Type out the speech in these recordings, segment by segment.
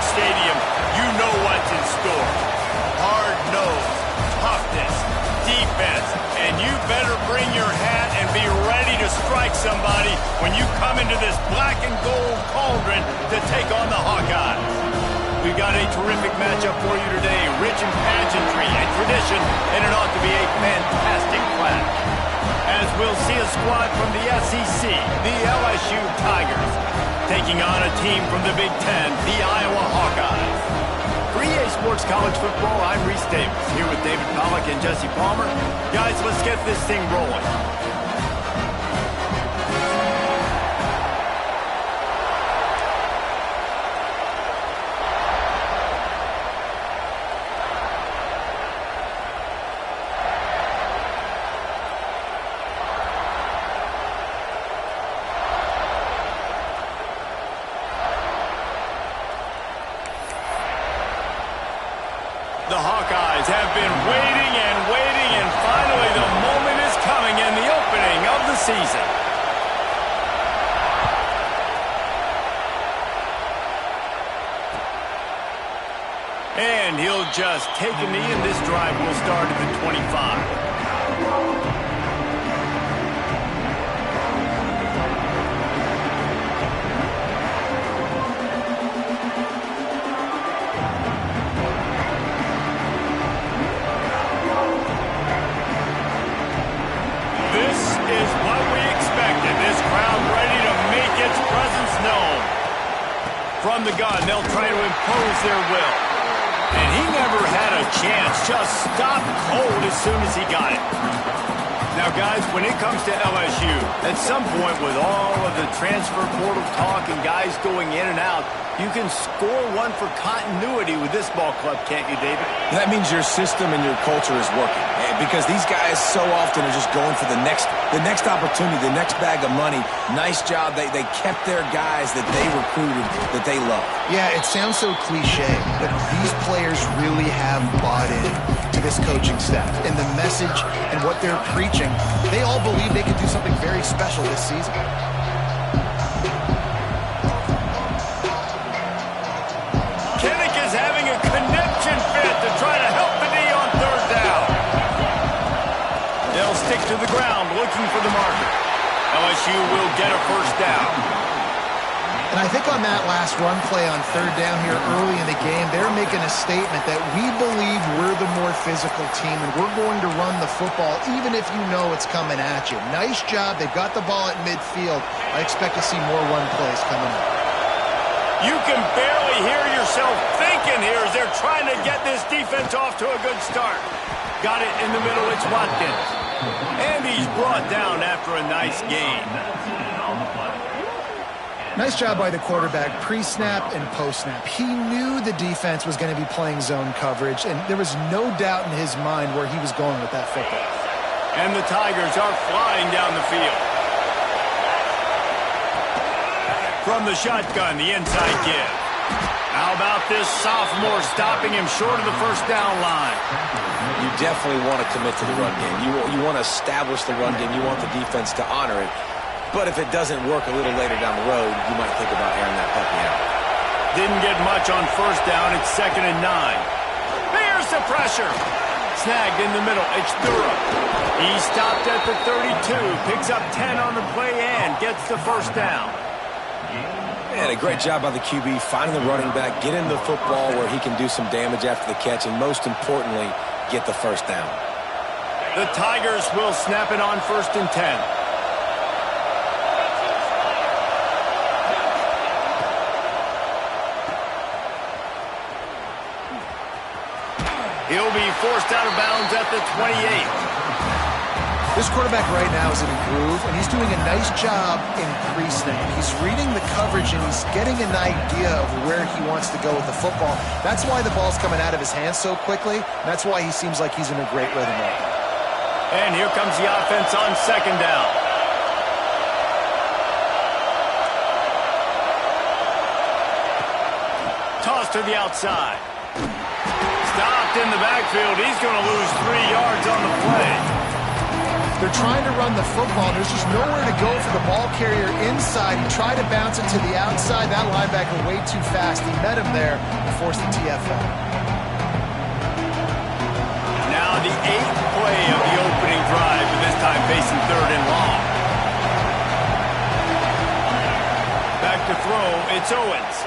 Stadium, you know what's in store. Hard nose, toughness, defense, and you better bring your hat and be ready to strike somebody when you come into this black and gold cauldron to take on the Hawkeyes. We've got a terrific matchup for you today, rich in pageantry and tradition, and it ought to be a fantastic clash. As we'll see a squad from the SEC, the LSU Tigers, taking on a team from the Big Ten, the Iowa Hawkeyes. For EA Sports College Football, I'm Reese Davis, here with David Pollack and Jesse Palmer. Guys, let's get this thing rolling. The Hawkeyes have been waiting and finally the moment is coming in the opening of the season. And he'll just take a knee, and this drive will start at the 25. From the gun, they'll try to impose their will. And he never had a chance, just stopped cold as soon as he got it. Now, guys, when it comes to LSU, at some point with all of the transfer portal talk and guys going in and out, you can score one for continuity with this ball club, can't you, David? That means your system and your culture is working. Because these guys so often are just going for the next opportunity, the next bag of money. Nice job. They kept their guys that they recruited, that they love. Yeah, it sounds so cliche, but these players really have bought in to this coaching staff and the message and what they're preaching. They all believe they can do something very special this season. Kinnick is having a connection fit to try to help the D on third down. They'll stick to the ground looking for the marker. LSU will get a first down. And I think on that last run play on third down here early in the game, they're making a statement that we believe we're the more physical team and we're going to run the football even if you know it's coming at you. Nice job. They've got the ball at midfield. I expect to see more run plays coming up. You can barely hear yourself thinking here as they're trying to get this defense off to a good start. Got it in the middle. It's Watkins. And he's brought down after a nice gain. Nice job by the quarterback, pre-snap and post-snap. He knew the defense was going to be playing zone coverage, and there was no doubt in his mind where he was going with that football. And the Tigers are flying down the field. From the shotgun, the inside give. How about this sophomore stopping him short of the first down line? You definitely want to commit to the run game. You want to establish the run game. You want the defense to honor it. But if it doesn't work a little later down the road, you might think about airing that puppy out. Didn't get much on first down. It's 2nd and 9. There's the pressure. Snagged in the middle. It's Durham. He stopped at the 32. Picks up 10 on the play and gets the first down. Man, a great job by the QB finding the running back, getting the football where he can do some damage after the catch, and most importantly, get the first down. The Tigers will snap it on 1st and 10. He'll be forced out of bounds at the 28. This quarterback right now is in a groove, and he's doing a nice job in pre-snap. He's reading the coverage, and he's getting an idea of where he wants to go with the football. That's why the ball's coming out of his hands so quickly. That's why he seems like he's in a great rhythm right now. And here comes the offense on 2nd down. Toss to the outside. Stopped in the backfield. He's going to lose 3 yards on the play. They're trying to run the football. There's just nowhere to go for the ball carrier inside. He tried to bounce it to the outside. That linebacker way too fast. He met him there and forced the TFL. Now the 8th play of the opening drive, but this time facing 3rd and long. Back to throw, it's Owens.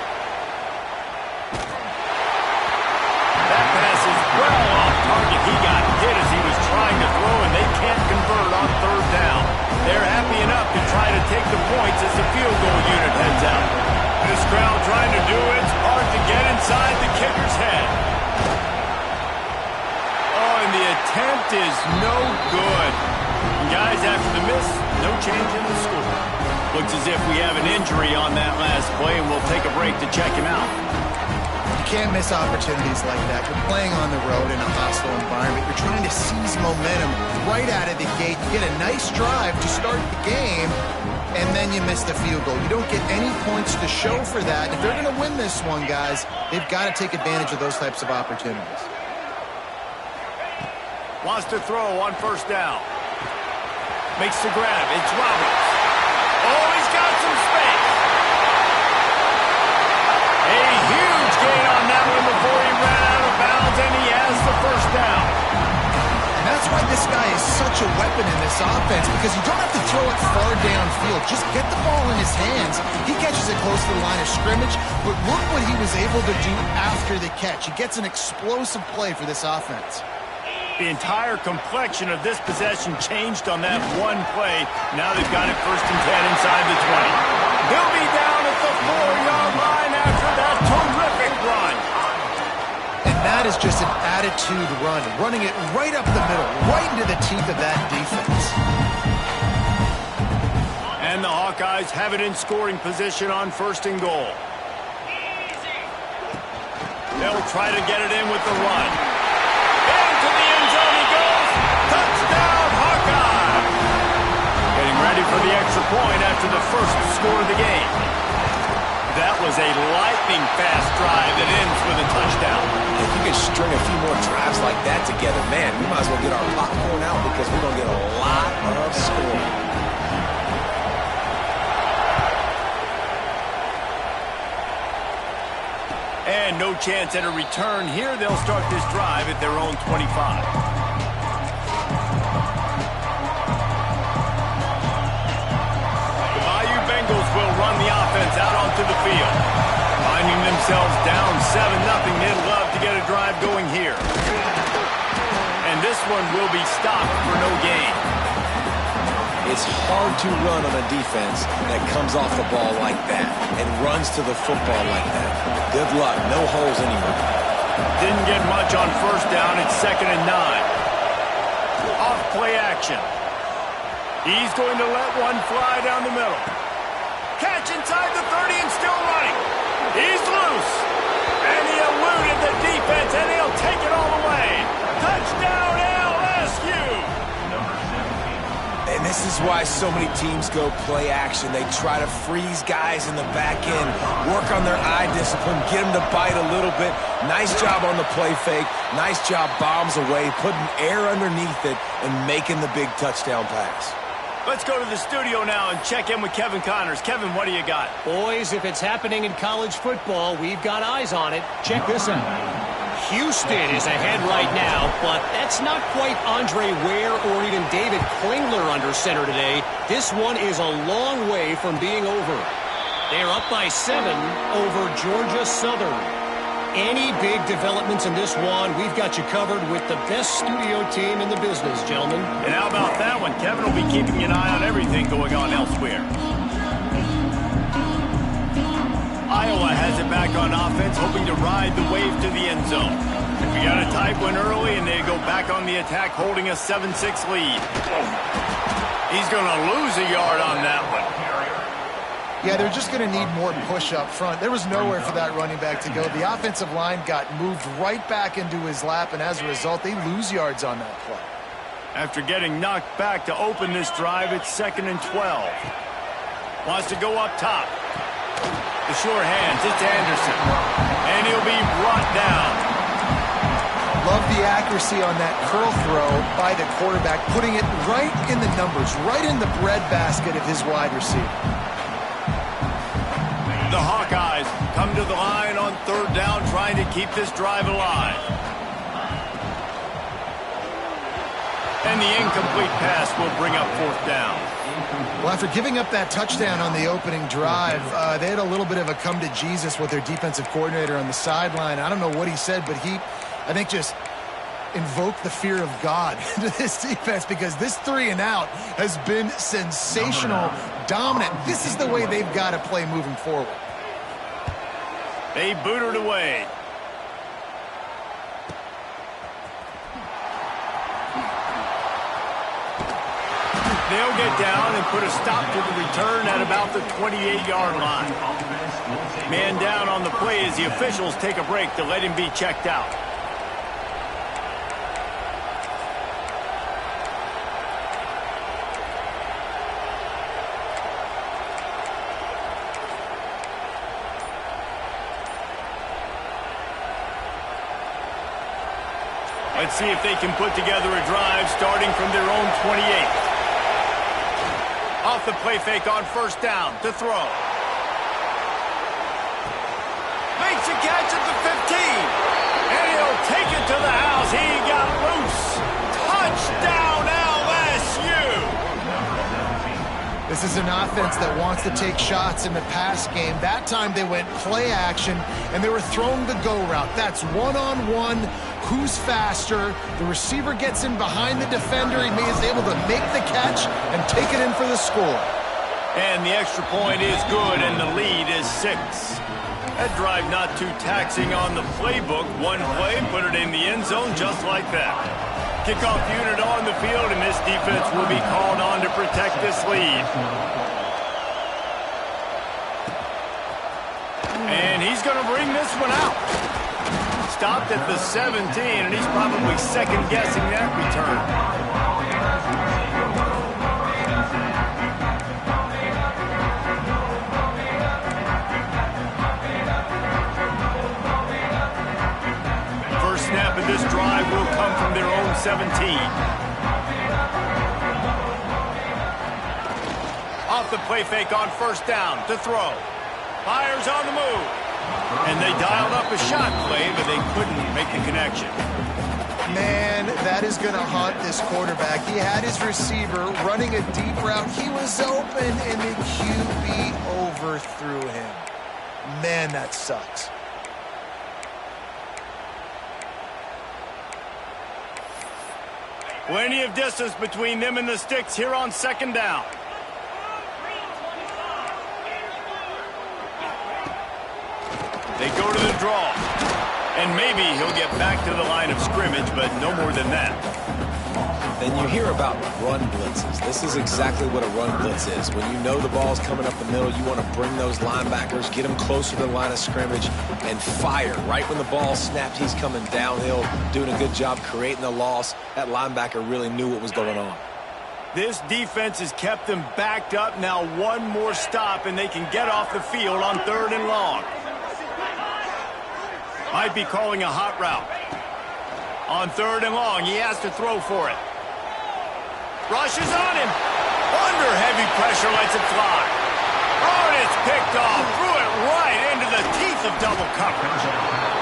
That pass is well off target. He got hit as he was trying to throw, and they can't convert on 3rd down. They're happy enough to try to take the points as the field goal unit heads out. This crowd trying to do its part to get inside the kicker's head. Oh, and the attempt is no good. And guys, after the miss, no change in the score. Looks as if we have an injury on that last play, and we'll take a break to check him out. You can't miss opportunities like that. You're playing on the road in a hostile environment. You're trying to seize momentum right out of the gate. You get a nice drive to start the game, and then you miss the field goal. You don't get any points to show for that. If they're going to win this one, guys, they've got to take advantage of those types of opportunities. Wants to throw on 1st down. Makes the grab. It's Roberts. Oh, he's got some space. A huge gain on that one before he ran out of bounds, and he has the 1st down. And that's why this guy is such a weapon in this offense, because you don't have to throw it far downfield. Just get the ball in his hands. He catches it close to the line of scrimmage, but look what he was able to do after the catch. He gets an explosive play for this offense. The entire complexion of this possession changed on that one play. Now they've got it 1st and 10 inside the 20. They'll be down at the 4-yard line after that terrific run. And that is just an attitude run, running it right up the middle, right into the teeth of that defense. And the Hawkeyes have it in scoring position on 1st and goal. They'll try to get it in with the run. Into the end zone he goes. Touchdown, Hawkeye! Getting ready for the extra point after the 1st score of the game. That was a lightning-fast drive that ends with a touchdown. If you can string a few more drives like that together, man, we might as well get our popcorn out because we're going to get a lot of scoring. And no chance at a return here. They'll start this drive at their own 25. The Bayou Bengals will run the offense out onto the field. Finding themselves down 7-0, they'd love to get a drive going here. And this one will be stopped for no gain. It's hard to run on a defense that comes off the ball like that and runs to the football like that. Good luck. No holes anywhere. Didn't get much on 1st down. It's 2nd and 9. Off play action. He's going to let one fly down the middle. Catch inside the 30 and still running. He's loose. And he eluded the defense, and he'll take it all the way. Touchdown, LSU. And this is why so many teams go play action. They try to freeze guys in the back end, work on their eye discipline, get them to bite a little bit. Nice job on the play fake. Nice job bombs away, putting air underneath it and making the big touchdown pass. Let's go to the studio now and check in with Kevin Connors. Kevin, what do you got? Boys, if it's happening in college football, we've got eyes on it. Check this out. Houston is ahead right now, but that's not quite Andre Ware or even David Klingler under center today. This one is a long way from being over. They're up by 7 over Georgia Southern. Any big developments in this one, we've got you covered with the best studio team in the business, gentlemen. And how about that one? Kevin will be keeping an eye on everything going on elsewhere. Iowa has it back on offense, hoping to ride the wave to the end zone. We got a tight one early, and they go back on the attack, holding a 7-6 lead. He's going to lose a yard on that one. Yeah, they're just going to need more push up front. There was nowhere for that running back to go. The offensive line got moved right back into his lap, and as a result, they lose yards on that play. After getting knocked back to open this drive, it's 2nd and 12. Wants to go up top. The sure hands, it's Anderson. And he'll be brought down. Love the accuracy on that curl throw by the quarterback, putting it right in the numbers, right in the breadbasket of his wide receiver. The Hawkeyes come to the line on third down, trying to keep this drive alive. And the incomplete pass will bring up fourth down. Well, after giving up that touchdown on the opening drive, they had a little bit of a come to Jesus with their defensive coordinator on the sideline. I don't know what he said, but he, I think, just invoked the fear of God into this defense, because this 3-and-out has been sensational, dominant. This is the way they've got to play moving forward. They boot it away. They'll get down and put a stop to the return at about the 28-yard line. Man down on the play as the officials take a break to let him be checked out. Let's see if they can put together a drive starting from their own 28. Off the play fake on first down to throw. Makes a catch at the 15. And he'll take it to the house. He got loose. Touchdown LSU. This is an offense that wants to take shots in the pass game. That time they went play action, and they were throwing the go route. That's one-on-one. Who's faster? The receiver gets in behind the defender. He is able to make the catch and take it in for the score. And the extra point is good, and the lead is 6. That drive not too taxing on the playbook. One play, put it in the end zone just like that. Kickoff unit on the field, and this defense will be called on to protect this lead. And he's going to bring this one out. Stopped at the 17, and he's probably second-guessing that return. First snap of this drive will come from their own 17. Off the play fake on first down to throw. Fires on the move. And they dialed up a shot play, but they couldn't make the connection. Man, that is going to haunt this quarterback. He had his receiver running a deep route. He was open, and the QB overthrew him. Man, that sucks. Plenty of distance between them and the sticks here on second down. They go to the draw. And maybe he'll get back to the line of scrimmage, but no more than that. Then you hear about run blitzes. This is exactly what a run blitz is. When you know the ball's coming up the middle, you want to bring those linebackers, get them closer to the line of scrimmage, and fire. Right when the ball snapped, he's coming downhill, doing a good job creating the loss. That linebacker really knew what was going on. This defense has kept them backed up. Now one more stop, and they can get off the field on third and long. Might be calling a hot route. On third and long, he has to throw for it. Rushes on him. Under heavy pressure, lets it fly. Oh, and it's picked off. Threw it right into the teeth of double coverage.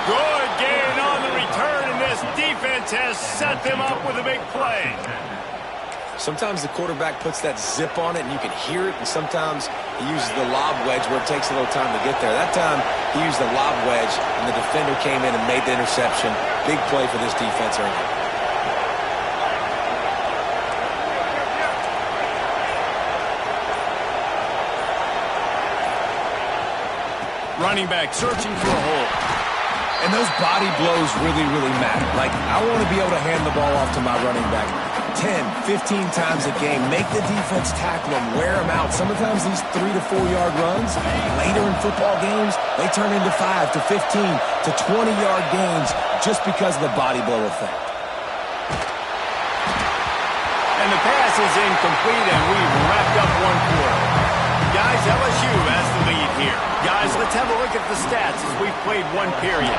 Good gain on the return, and this defense has set them up with a big play. Sometimes the quarterback puts that zip on it, and you can hear it, and sometimes he uses the lob wedge where it takes a little time to get there. That time, he used the lob wedge, and the defender came in and made the interception. Big play for this defense early. Running back searching for a hole. And those body blows really, really matter. Like, I want to be able to hand the ball off to my running back 10, 15 times a game. Make the defense tackle them, wear them out. Sometimes these 3 to 4 yard runs, later in football games, they turn into 5 to 15 to 20 yard gains just because of the body blow effect. And the pass is incomplete, and we've wrapped up one quarter. Guys, LSU has the lead here. Guys, let's have a look at the stats as we've played one period.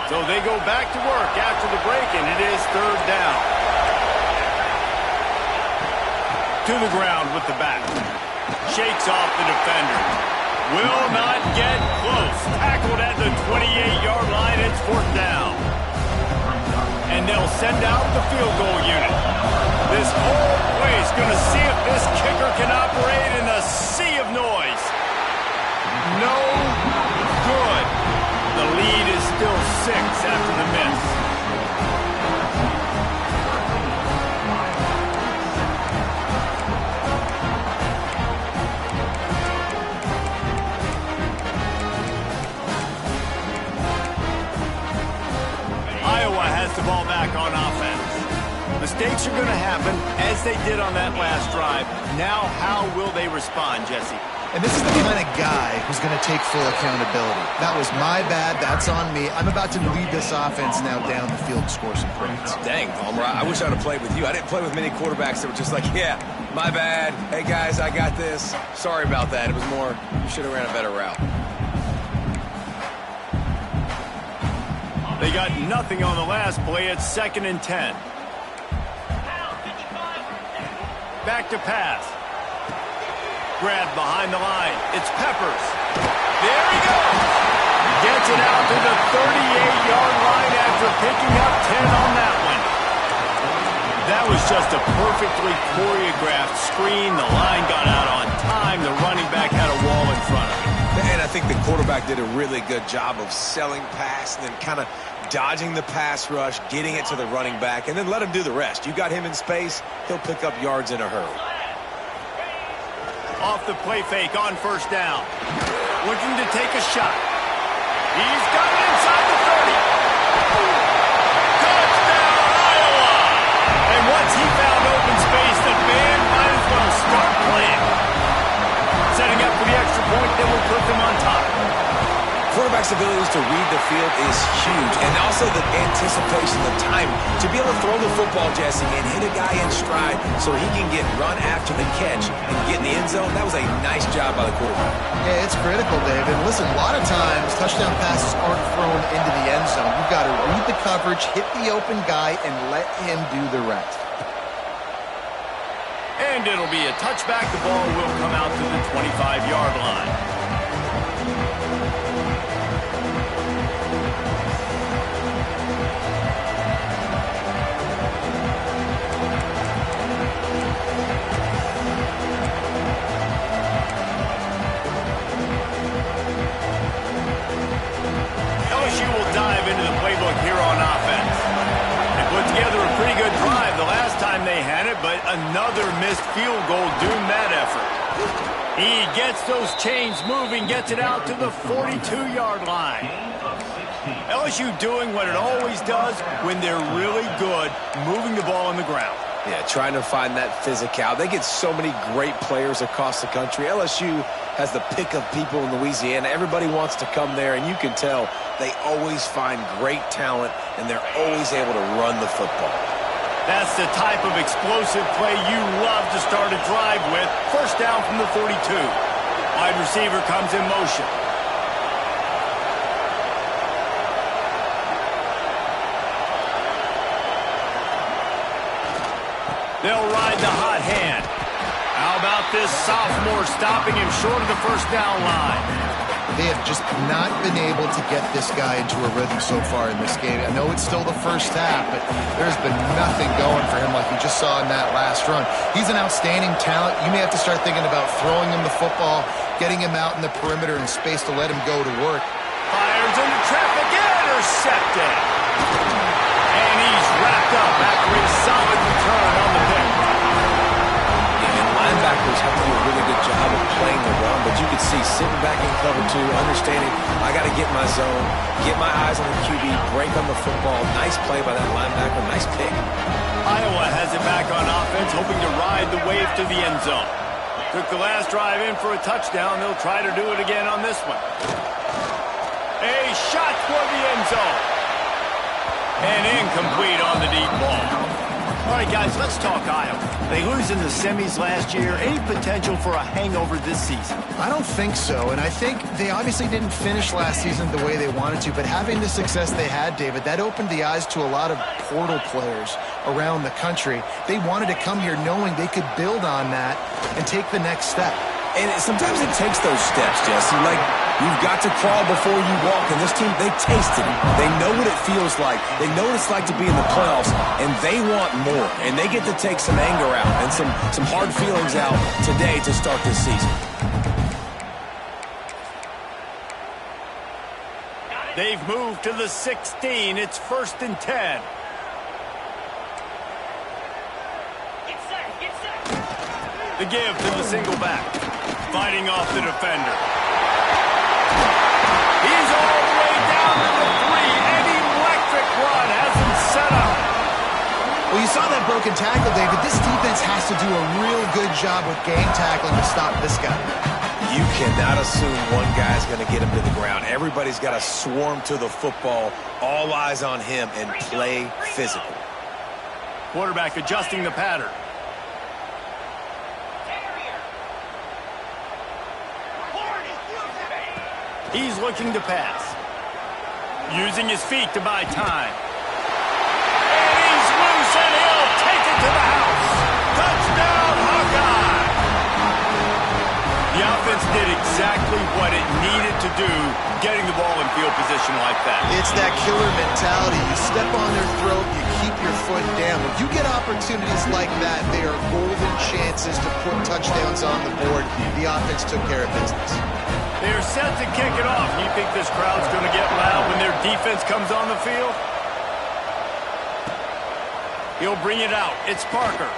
So they go back to work after the break, and it is third down. To the ground with the back. Shakes off the defender. Will not get close. Tackled at the 28-yard line. It's fourth down. And they'll send out the field goal unit. This whole place going to see if this kicker can operate in a sea of noise. No good. The lead is still 6 after the miss. Iowa has the ball back on offense. Mistakes are going to happen, as they did on that last drive. Now, how will they respond, Jesse? And this is the kind of guy who's going to take full accountability. That was my bad. That's on me. I'm about to lead this offense now down the field and score some points. Dang, Palmer, I wish I'd have played with you. I didn't play with many quarterbacks that were just like, yeah, my bad. Hey, guys, I got this. Sorry about that. It was more, you should have ran a better route. They got nothing on the last play. It's 2nd and 10. Back to pass. Grabbed behind the line. It's Peppers. There he goes. Gets it out to the 38-yard line after picking up 10 on that one. That was just a perfectly choreographed screen. The line got out on time. The running back had a wall in front of him. And I think the quarterback did a really good job of selling pass and then kind of dodging the pass rush, getting it to the running back, and then let him do the rest. You got him in space, he'll pick up yards in a hurry. Off the play fake on first down. Looking to take a shot. He's got it inside the 30. Touchdown, Iowa! And once he found open space, the band might as well start playing. Setting up for the extra point that will put them on top. Quarterback's abilities to read the field is huge, and also the anticipation, the time to be able to throw the football, Jesse, and hit a guy in stride so he can get run after the catch and get in the end zone. That was a nice job by the quarterback. Yeah, it's critical, David. Listen, a lot of times touchdown passes aren't thrown into the end zone. You've got to read the coverage, hit the open guy, and let him do the rest. And it'll be a touchback. The ball will come out to the 25-yard line. LSU will dive into the playbook here on offense. They put together a pretty good drive the last time they had it, but another missed field goal doomed that effort. He gets those chains moving, gets it out to the 42-yard line. LSU doing what it always does when they're really good, moving the ball on the ground. Yeah, trying to find that physical. They get so many great players across the country. LSU has the pick of people in Louisiana. Everybody wants to come there, and you can tell they always find great talent, and they're always able to run the football. That's the type of explosive play you love to start a drive with. First down from the 42. Wide receiver comes in motion. They'll ride the hot hand. How about this sophomore stopping him short of the first down line? They have just not been able to get this guy into a rhythm so far in this game. I know it's still the first half, but there's been nothing going for him like you just saw in that last run. He's an outstanding talent. You may have to start thinking about throwing him the football, getting him out in the perimeter in space to let him go to work. Fires into traffic, intercepted. And he's wrapped up after a solid return on the pick. Linebackers have to do a really good job of playing the run, but you can see sitting back in cover two, understanding I got to get my zone, get my eyes on the QB, break on the football. Nice play by that linebacker, nice pick. Iowa has it back on offense, hoping to ride the wave to the end zone. Took the last drive in for a touchdown. They'll try to do it again on this one. A shot for the end zone. And incomplete on the deep ball. All right, guys, let's talk Iowa. They lose in the semis last year. Any potential for a hangover this season? I don't think so, and I think they obviously didn't finish last season the way they wanted to, but having the success they had, David, that opened the eyes to a lot of portal players around the country. They wanted to come here knowing they could build on that and take the next step. And sometimes it takes those steps, Jesse. Like, you've got to crawl before you walk. And this team, they tasted it. They know what it feels like. They know what it's like to be in the playoffs. And they want more. And they get to take some anger out and some hard feelings out today to start this season. They've moved to the 16. It's 1st and 10. The give to the single back. Fighting off the defender. He's all the way down to the 3. An electric run has him set up. Well, you saw that broken tackle, David. This defense has to do a real good job with game tackling to stop this guy. You cannot assume one guy's going to get him to the ground. Everybody's got to swarm to the football, all eyes on him, and play physical. Quarterback adjusting the pattern. He's looking to pass. Using his feet to buy time. And he's loose, and he'll take it to the house. Touchdown, Hawkeye! The offense did exactly what it needed to do, getting the ball in field position like that. It's that killer mentality. You step on their throat, you keep your foot down. When you get opportunities like that, they are golden chances to put touchdowns on the board. The offense took care of business. They're set to kick it off. You think this crowd's going to get loud when their defense comes on the field? He'll bring it out. It's Parker.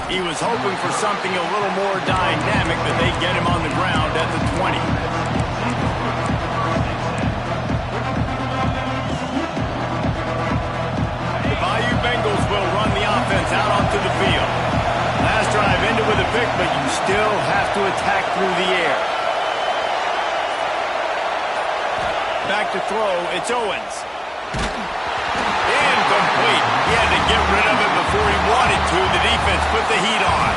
He was hoping for something a little more dynamic, but they get him on the ground at the 20. The Bayou Bengals will run the offense out onto the field. Last drive ended with a pick, but you still have to attack through the air. Back to throw, it's Owens. Incomplete. He had to get rid of it before he wanted to. The defense put the heat on.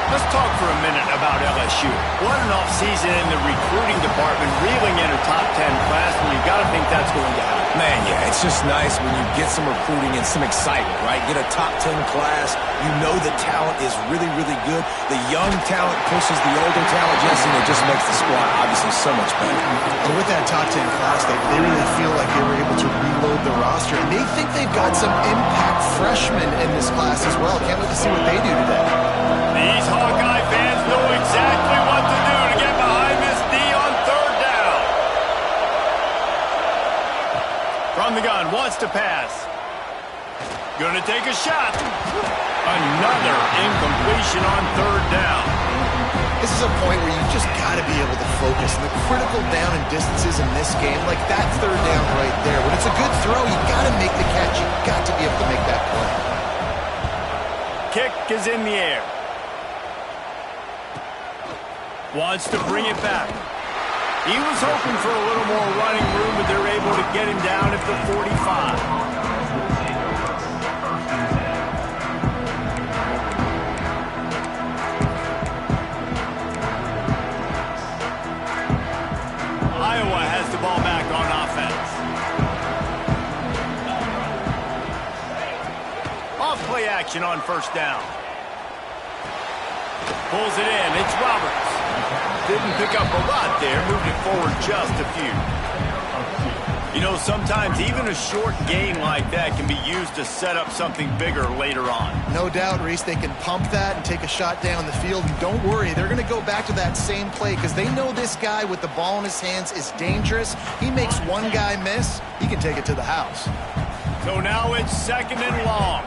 Let's talk for a minute about LSU. What an offseason in the recruiting department, reeling in a top 10 class, and you've got to think that's going to happen. Man, yeah, it's just nice when you get some recruiting and some excitement, right? Get a top 10 class. You know the talent is really, really good. The young talent pushes the older talent, Jesse, and it just makes the squad obviously so much better. And with that top 10 class, they really feel like they were able to reload the roster. And they think they've got some impact freshmen in this class as well. Can't wait to see what they do today. These Hawkeye fans know exactly what to do to get behind this D on 3rd down. From the gun, wants to pass. Gonna take a shot. Another incompletion on 3rd down. This is a point where you just got to be able to focus. And the critical down and distances in this game, like that 3rd down right there. When it's a good throw, you got to make the catch. You got to be able to make that play. Kick is in the air. Wants to bring it back. He was hoping for a little more running room, but they're able to get him down at the 45. Iowa has the ball back on offense. Off play action on 1st down. Pulls it in. It's Roberts. Didn't pick up a lot there. Moved it forward just a few. You know, sometimes even a short gain like that can be used to set up something bigger later on. No doubt, Reese, they can pump that and take a shot down the field. And don't worry, they're going to go back to that same play because they know this guy with the ball in his hands is dangerous. He makes one guy miss, he can take it to the house. So now it's 2nd and long.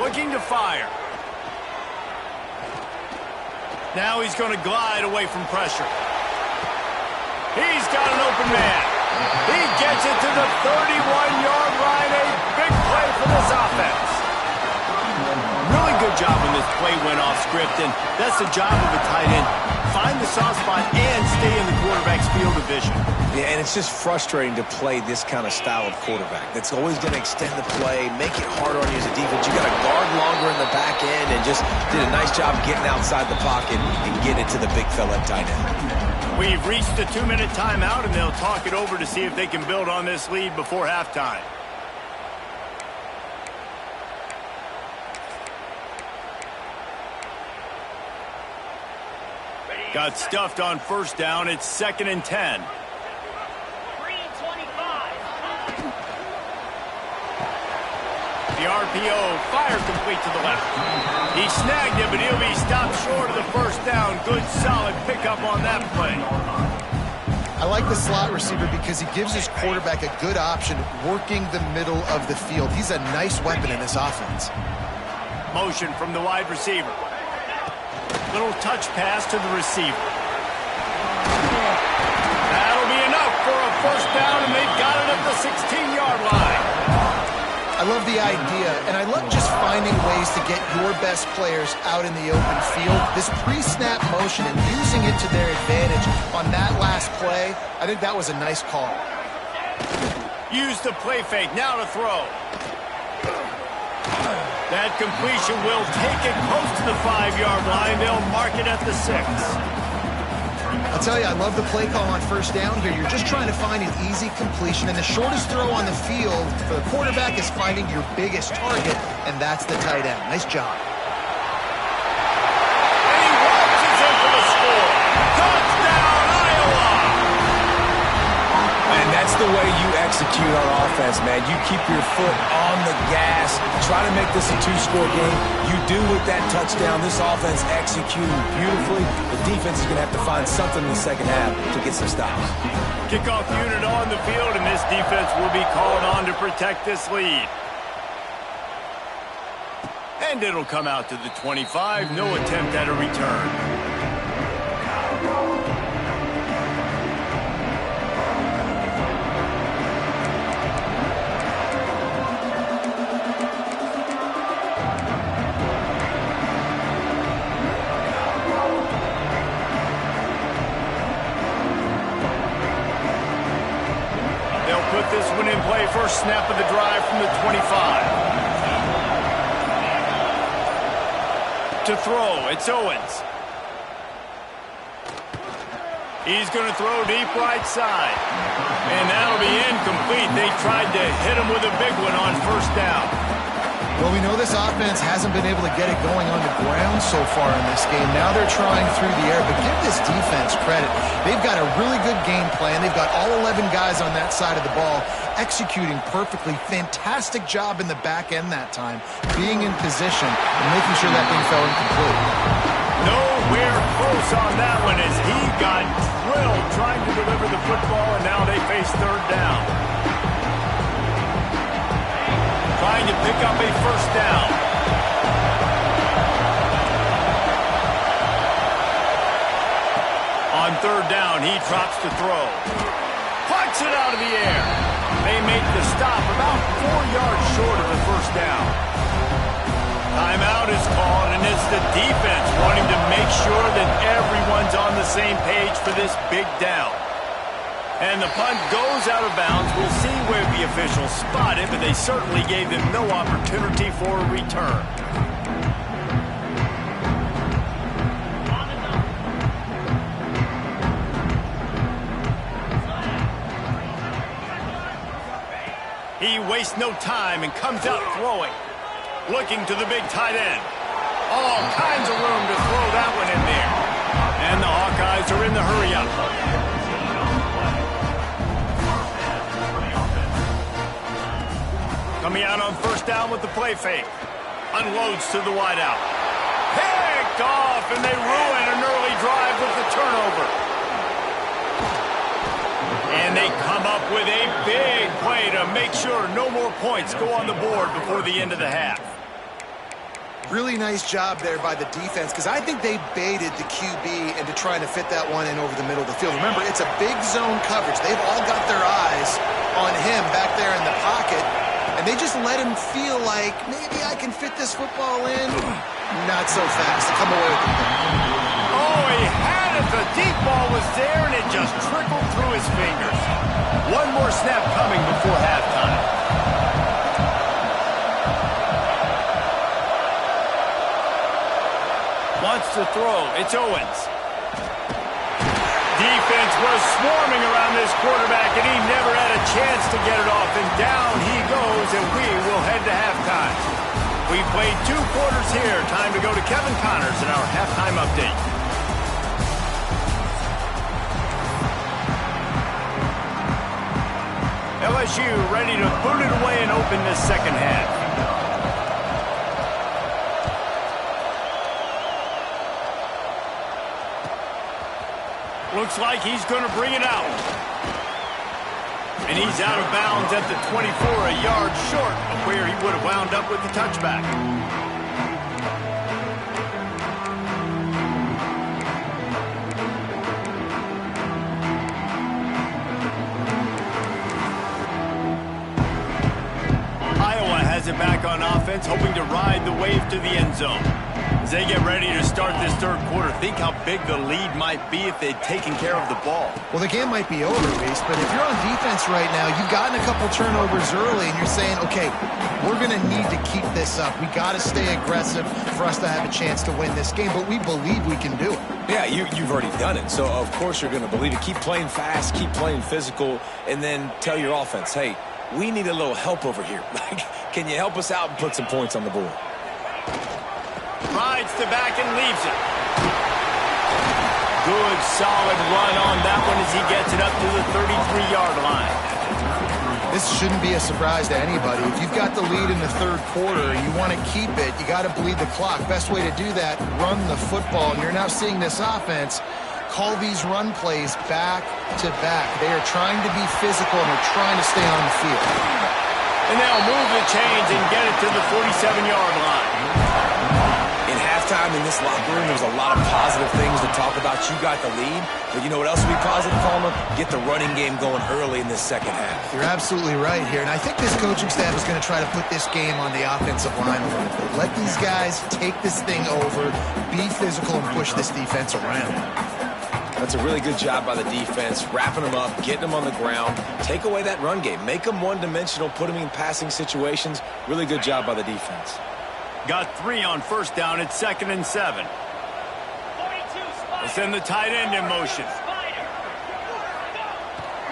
Looking to fire. Now he's going to glide away from pressure. He's got an open man. He gets it to the 31-yard line. A big play for this offense. Really good job when this play went off script, and that's the job of a tight end. find the soft spot and stay in the quarterback's field of vision. Yeah, and it's just frustrating to play this kind of style of quarterback. That's always going to extend the play, make it harder on you as a defense. You got to guard longer in the back end, and just did a nice job getting outside the pocket and getting it to the big fella at tight end. We've reached the 2-minute timeout, and they'll talk it over to see if they can build on this lead before halftime. Got stuffed on first down. It's 2nd and 10. The RPO, fire complete to the left. He snagged it, but he'll be stopped short of the first down. Good, solid pickup on that play. I like the slot receiver because he gives his quarterback a good option working the middle of the field. He's a nice weapon in this offense. Motion from the wide receiver. Little touch pass to the receiver. That'll be enough for a first down, and they've got it at the 16-yard line. I love the idea, and I love just finding ways to get your best players out in the open field. This pre-snap motion and using it to their advantage on that last play, I think that was a nice call. Use the play fake, now to throw. That completion will take it close to the 5-yard line. They'll mark it at the 6. I'll tell you, I love the play call on first down here. You're just trying to find an easy completion, and the shortest throw on the field for the quarterback is finding your biggest target, and that's the tight end. Nice job. And he launches in for the score. Touchdown, Iowa! And that's the way you execute on offense, man. You keep your foot on the gas, try to make this a 2-score game. You do with that touchdown. This offense executing beautifully. The defense is going to have to find something in the second half to get some stops. Kickoff unit on the field, and this defense will be called on to protect this lead. And it'll come out to the 25. No attempt at a return. This one in play, first snap of the drive from the 25. To throw, it's Owens. He's going to throw deep right side. And that'll be incomplete. They tried to hit him with a big one on first down. Well, we know this offense hasn't been able to get it going on the ground so far in this game. Now they're trying through the air, but give this defense credit. They've got a really good game plan. They've got all 11 guys on that side of the ball executing perfectly. Fantastic job in the back end that time, being in position and making sure that thing fell incomplete. Nowhere close on that one as he got drilled trying to deliver the football, and now they face third down. Trying to pick up a first down. On third down, he drops to throw. Plucks it out of the air. They make the stop about 4 yards short of the first down. Timeout is called, and it's the defense wanting to make sure that everyone's on the same page for this big down. And the punt goes out of bounds. We'll see where the officials spot it, but they certainly gave them no opportunity for a return. He wastes no time and comes out throwing. Looking to the big tight end. All kinds of room to throw that one in there. And the Hawkeyes are in the hurry-up. Coming out on first down with the play fake. Unloads to the wideout. Picked off, and they ruin an early drive with the turnover. And they come up with a big play to make sure no more points go on the board before the end of the half. Really nice job there by the defense, because I think they baited the QB into trying to fit that one in over the middle of the field. Remember, it's a big zone coverage. They've all got their eyes on him back there in the pocket, and they just let him feel like, maybe I can fit this football in. Not so fast. Come away with the thing. Oh, he had it The deep ball was there, and it just trickled through his fingers. One more snap coming before halftime. Wants to throw. It's Owens. Defense was swarming around this quarterback, and he never had a chance to get it off. And down he goes, and we will head to halftime. We played 2 quarters here. Time to go to Kevin Connors in our halftime update. LSU ready to boot it away and open this second half. Looks like he's going to bring it out. And he's out of bounds at the 24, a yard short of where he would have wound up with the touchback. Iowa has it back on offense, hoping to ride the wave to the end zone. As they get ready to start this third quarter, think how big the lead might be if they'd taken care of the ball. Well, the game might be over, Reese, but if you're on defense right now, you've gotten a couple turnovers early, and you're saying, okay, we're going to need to keep this up. We got to stay aggressive for us to have a chance to win this game, but we believe we can do it. Yeah, you've already done it, so of course you're going to believe it. Keep playing fast, keep playing physical, and then tell your offense, hey, we need a little help over here. Can you help us out and put some points on the board? Rides to back and leaves it. Good, solid run on that one as he gets it up to the 33-yard line. This shouldn't be a surprise to anybody. If you've got the lead in the third quarter and you want to keep it, you got to bleed the clock. Best way to do that, run the football. And you're now seeing this offense call these run plays back to back. They are trying to be physical and they're trying to stay on the field. And they'll move the chains and get it to the 47-yard line. In halftime in this locker room, there's a lot of positive things to talk about. You got the lead, but you know what else will be positive, Palmer? Get the running game going early in this second half. You're absolutely right here, and I think this coaching staff is going to try to put this game on the offensive line a little bit. Let these guys take this thing over, be physical, and push this defense around. That's a really good job by the defense, wrapping them up, getting them on the ground. Take away that run game. Make them one-dimensional, put them in passing situations. Really good job by the defense. Got 3 on first down. It's 2nd and 7. They send the tight end in motion.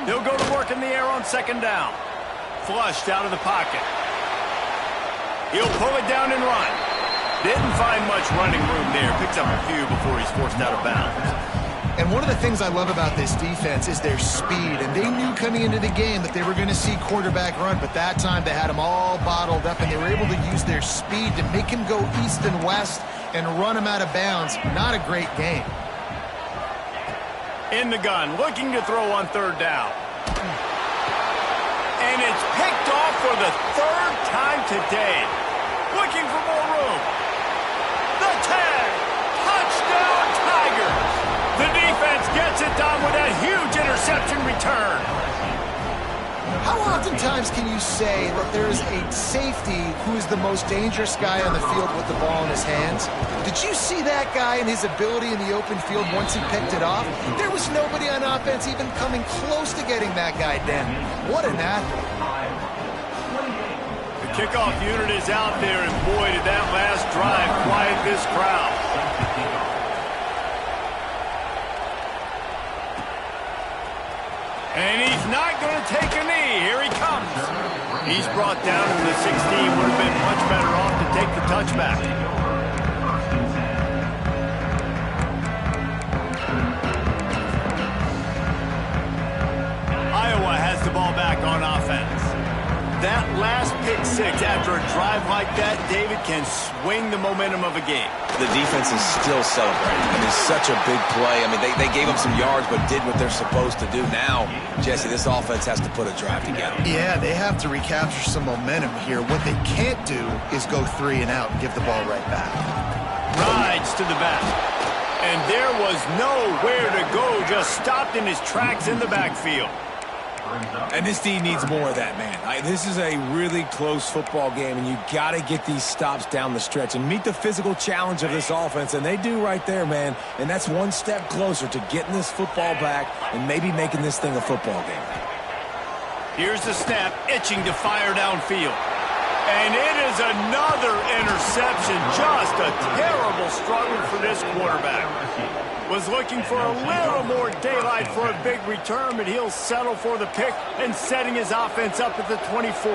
He'll go to work in the air on 2nd down. Flushed out of the pocket. He'll pull it down and run. Didn't find much running room there. Picks up a few before he's forced out of bounds. And one of the things I love about this defense is their speed. And they knew coming into the game that they were going to see quarterback run. But that time they had him all bottled up. And they were able to use their speed to make him go east and west and run him out of bounds. Not a great game. In the gun, looking to throw on 3rd down. And it's picked off for the 3rd time today. Looking for more room. The tag. Touchdown, Tigers. The defense gets it done with that huge interception return. How oftentimes can you say that there is a safety who is the most dangerous guy on the field with the ball in his hands? Did you see that guy and his ability in the open field once he picked it off? There was nobody on offense even coming close to getting that guy down. What an athlete. The kickoff unit is out there, and boy, did that last drive quiet this crowd. And he's not going to take a knee. Here he comes. He's brought down to the 16. Would have been much better off to take the touchback. Iowa has the ball back on offense. That last pick 6 after a drive like that, David, can swing the momentum of a game. The defense is still celebrating. I mean, such a big play. I mean, they gave them some yards but did what they're supposed to do. Now, Jesse, this offense has to put a drive together. Yeah, they have to recapture some momentum here. What they can't do is go 3 and out and give the ball right back. Rides to the back. And there was nowhere to go, just stopped in his tracks in the backfield. And this D needs more of that, man. This is a really close football game, and you got to get these stops down the stretch and meet the physical challenge of this offense, and they do right there, man. And that's one step closer to getting this football back and maybe making this thing a football game. Here's the snap, itching to fire downfield. And it is another interception. Just a terrible struggle for this quarterback. Was looking for a little more daylight for a big return, but he'll settle for the pick and setting his offense up at the 24.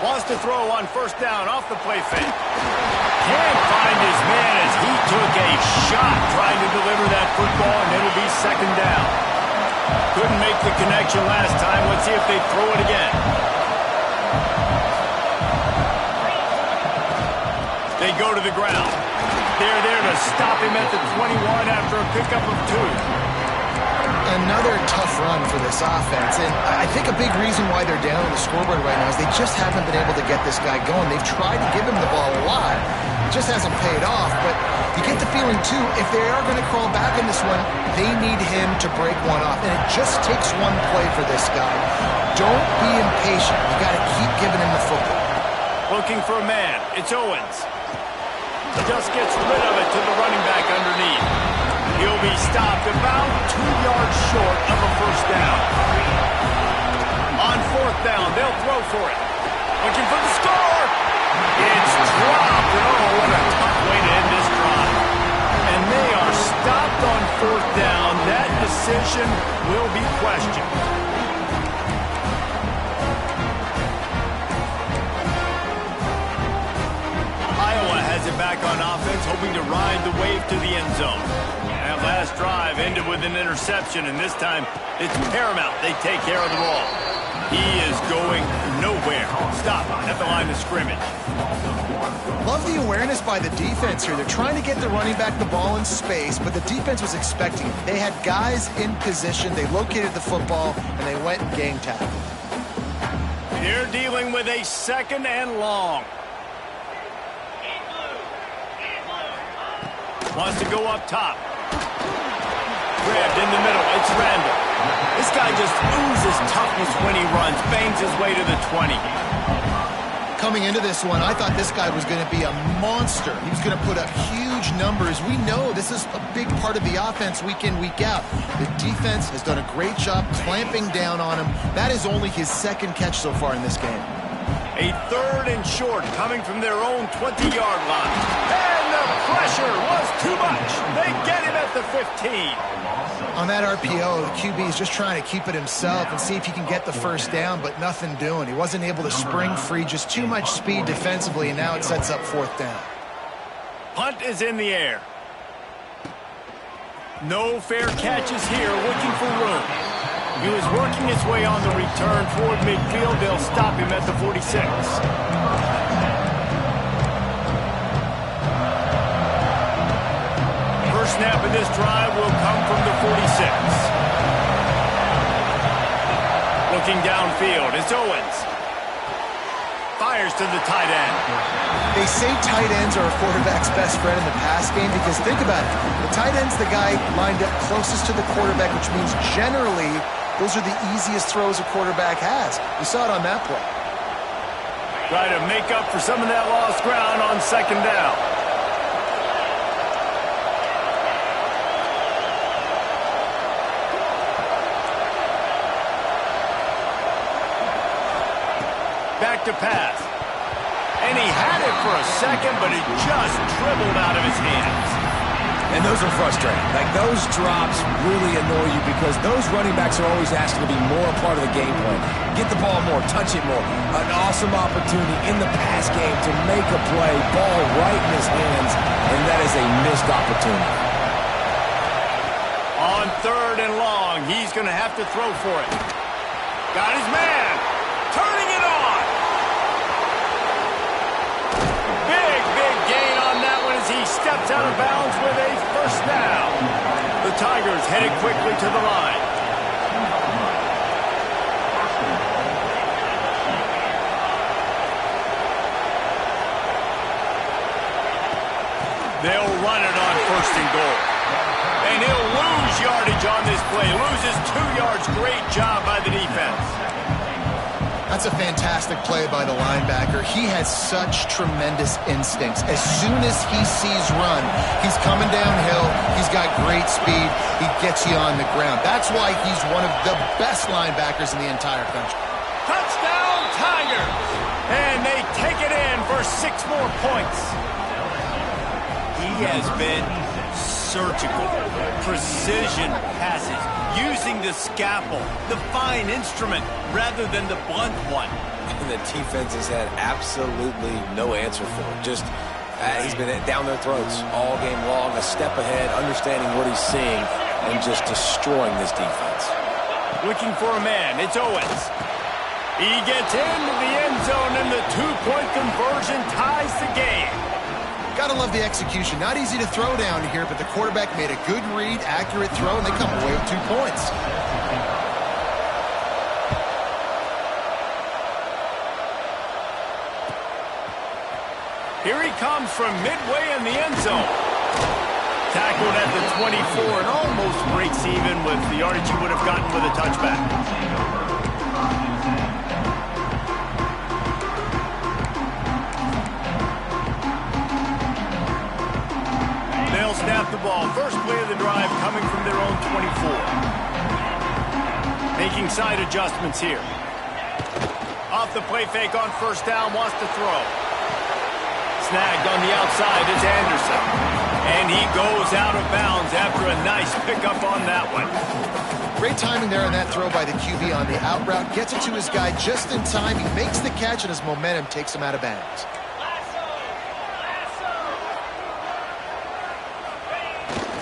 Wants to throw on first down off the play fake. Can't find his man as he took a shot trying to deliver that football, and it'll be second down. Couldn't make the connection last time. Let's see if they throw it again. They go to the ground. They're there to stop him at the 21 after a pickup of 2. Another tough run for this offense, and I think a big reason why they're down on the scoreboard right now is they just haven't been able to get this guy going. They've tried to give him the ball a lot. It just hasn't paid off, but you get the feeling, too, if they are going to crawl back in this one, they need him to break one off, and it just takes one play for this guy. Don't be impatient. You got to keep giving him the football. Looking for a man. It's Owens. He just gets rid of it to the running back underneath. He'll be stopped about 2 yards short of a first down. On fourth down, they'll throw for it. Looking for the score. It's dropped. Oh, what a tough way to end this drive. And they are stopped on fourth down. That decision will be questioned. Iowa has it back on offense, hoping to ride the wave to the end zone. That last drive ended with an interception, and this time it's paramount they take care of the ball. He is going nowhere. Stop at the line of scrimmage. Love the awareness by the defense here. They're trying to get the running back the ball in space, but the defense was expecting it. They had guys in position. They located the football, and they went and gang tackled. They're dealing with a second and long. Wants to go up top. Grabbed in the middle. It's Randall. This guy just oozes toughness when he runs. Bangs his way to the 20. Coming into this one, I thought this guy was going to be a monster. He was going to put up huge numbers. We know this is a big part of the offense week in, week out. The defense has done a great job clamping down on him. That is only his second catch so far in this game. A third and short coming from their own 20-yard line. And the pressure was too much. They get him at the 15. On that RPO, the QB is just trying to keep it himself and see if he can get the first down, but nothing doing. He wasn't able to spring free, just too much speed defensively, and now it sets up fourth down. Punt is in the air. No fair catches here, looking for room. He was working his way on the return toward midfield. They'll stop him at the 46. First snap of this drive will come from the 46. Looking downfield, it's Owens. Fires to the tight end. They say tight ends are a quarterback's best friend in the pass game because think about it. The tight end's the guy lined up closest to the quarterback, which means generally those are the easiest throws a quarterback has. We saw it on that play. Try to make up for some of that lost ground on second down. Back to pass. And he had it for a second, but it just dribbled out of his hands. And those are frustrating. Like, those drops really annoy you because those running backs are always asking to be more a part of the game plan. Get the ball more, touch it more. An awesome opportunity in the pass game to make a play, ball right in his hands, and that is a missed opportunity. On third and long, he's going to have to throw for it. Got his man. Turning it on. Big gain on that one as he steps out of bounds with a first down. The Tigers headed quickly to the line. And he'll lose yardage on this play. Loses 2 yards. Great job by the defense. That's a fantastic play by the linebacker. He has such tremendous instincts. As soon as he sees run, he's coming downhill. He's got great speed. He gets you on the ground. That's why he's one of the best linebackers in the entire country. Touchdown, Tigers! And they take it in for 6 more points. He has been surgical, precision passes, using the scalpel, the fine instrument, rather than the blunt one. And the defense has had absolutely no answer for it. Just, he's been down their throats all game long, a step ahead, understanding what he's seeing, and just destroying this defense. Looking for a man, it's Owens. He gets into the end zone, and the 2-point conversion ties the game. Gotta love the execution. Not easy to throw down here, but the quarterback made a good read, accurate throw, and they come away with 2 points. Here he comes from midway in the end zone. Tackled at the 24 and almost breaks even with the yardage he would have gotten with a touchback. Snap the ball. First play of the drive coming from their own 24. Making side adjustments here. Off the play fake on first down, wants to throw. Snagged on the outside, it's Anderson. And he goes out of bounds after a nice pickup on that one. Great timing there on that throw by the QB on the out route. Gets it to his guy just in time. He makes the catch, and his momentum takes him out of bounds.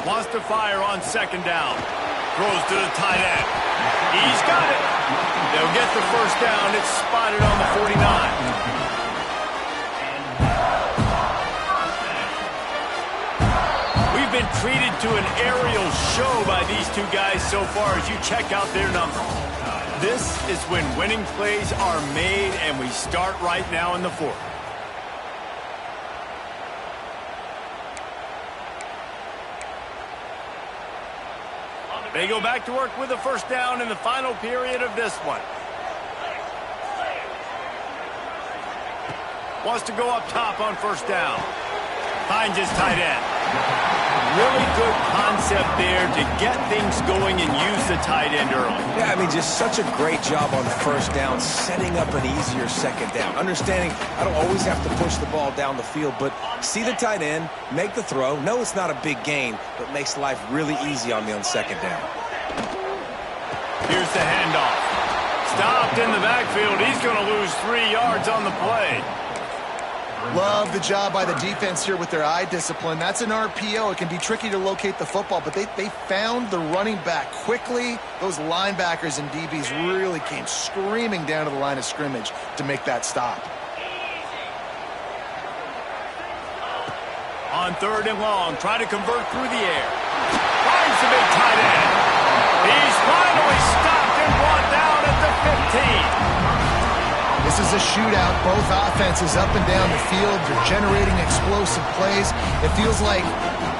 Wants to fire on second down. Throws to the tight end. He's got it. They'll get the first down. It's spotted on the 49. We've been treated to an aerial show by these 2 guys so far as you check out their numbers. This is when winning plays are made, and we start right now in the 4th. They go back to work with the first down in the final period of this one. Wants to go up top on first down. Finds his tight end. Really good concept there to get things going and use the tight end early. Yeah, I mean, just such a great job on first down, setting up an easier second down. Understanding I don't always have to push the ball down the field, but see the tight end, make the throw. No, it's not a big gain, but makes life really easy on me on second down. Here's the handoff. Stopped in the backfield. He's going to lose 3 yards on the play. Love the job by the defense here with their eye discipline. That's an RPO. It can be tricky to locate the football, but they found the running back quickly. Those linebackers and DBs really came screaming down to the line of scrimmage to make that stop. On 3rd and long, try to convert through the air. Finds the big tight end. He's finally stopped and brought down at the 15. This is a shootout. Both offenses up and down the field. They're generating explosive plays. It feels like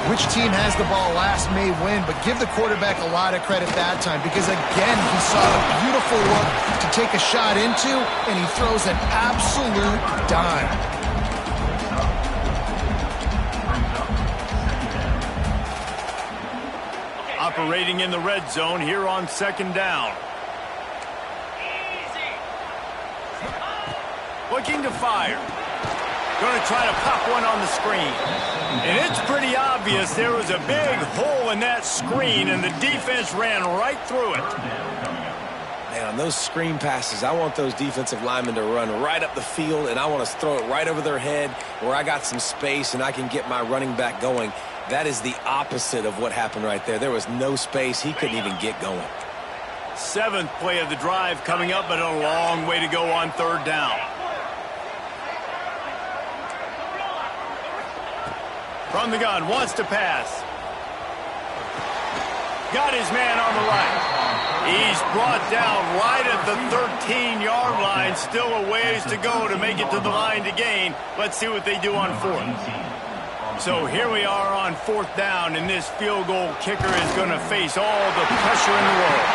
which team has the ball last may win, but give the quarterback a lot of credit that time because, again, he saw a beautiful look to take a shot into, and he throws an absolute dime. Operating in the red zone here on second down. Looking to fire. Going to try to pop one on the screen. And it's pretty obvious there was a big hole in that screen, and the defense ran right through it. Man, on those screen passes, I want those defensive linemen to run right up the field, and I want to throw it right over their head where I got some space and I can get my running back going. That is the opposite of what happened right there. There was no space. He couldn't even get going. 7th play of the drive coming up, but a long way to go on 3rd down. From the gun, wants to pass. Got his man on the right. He's brought down right at the 13-yard line. Still a ways to go to make it to the line to gain. Let's see what they do on 4th. So here we are on 4th down, and this field goal kicker is going to face all the pressure in the world.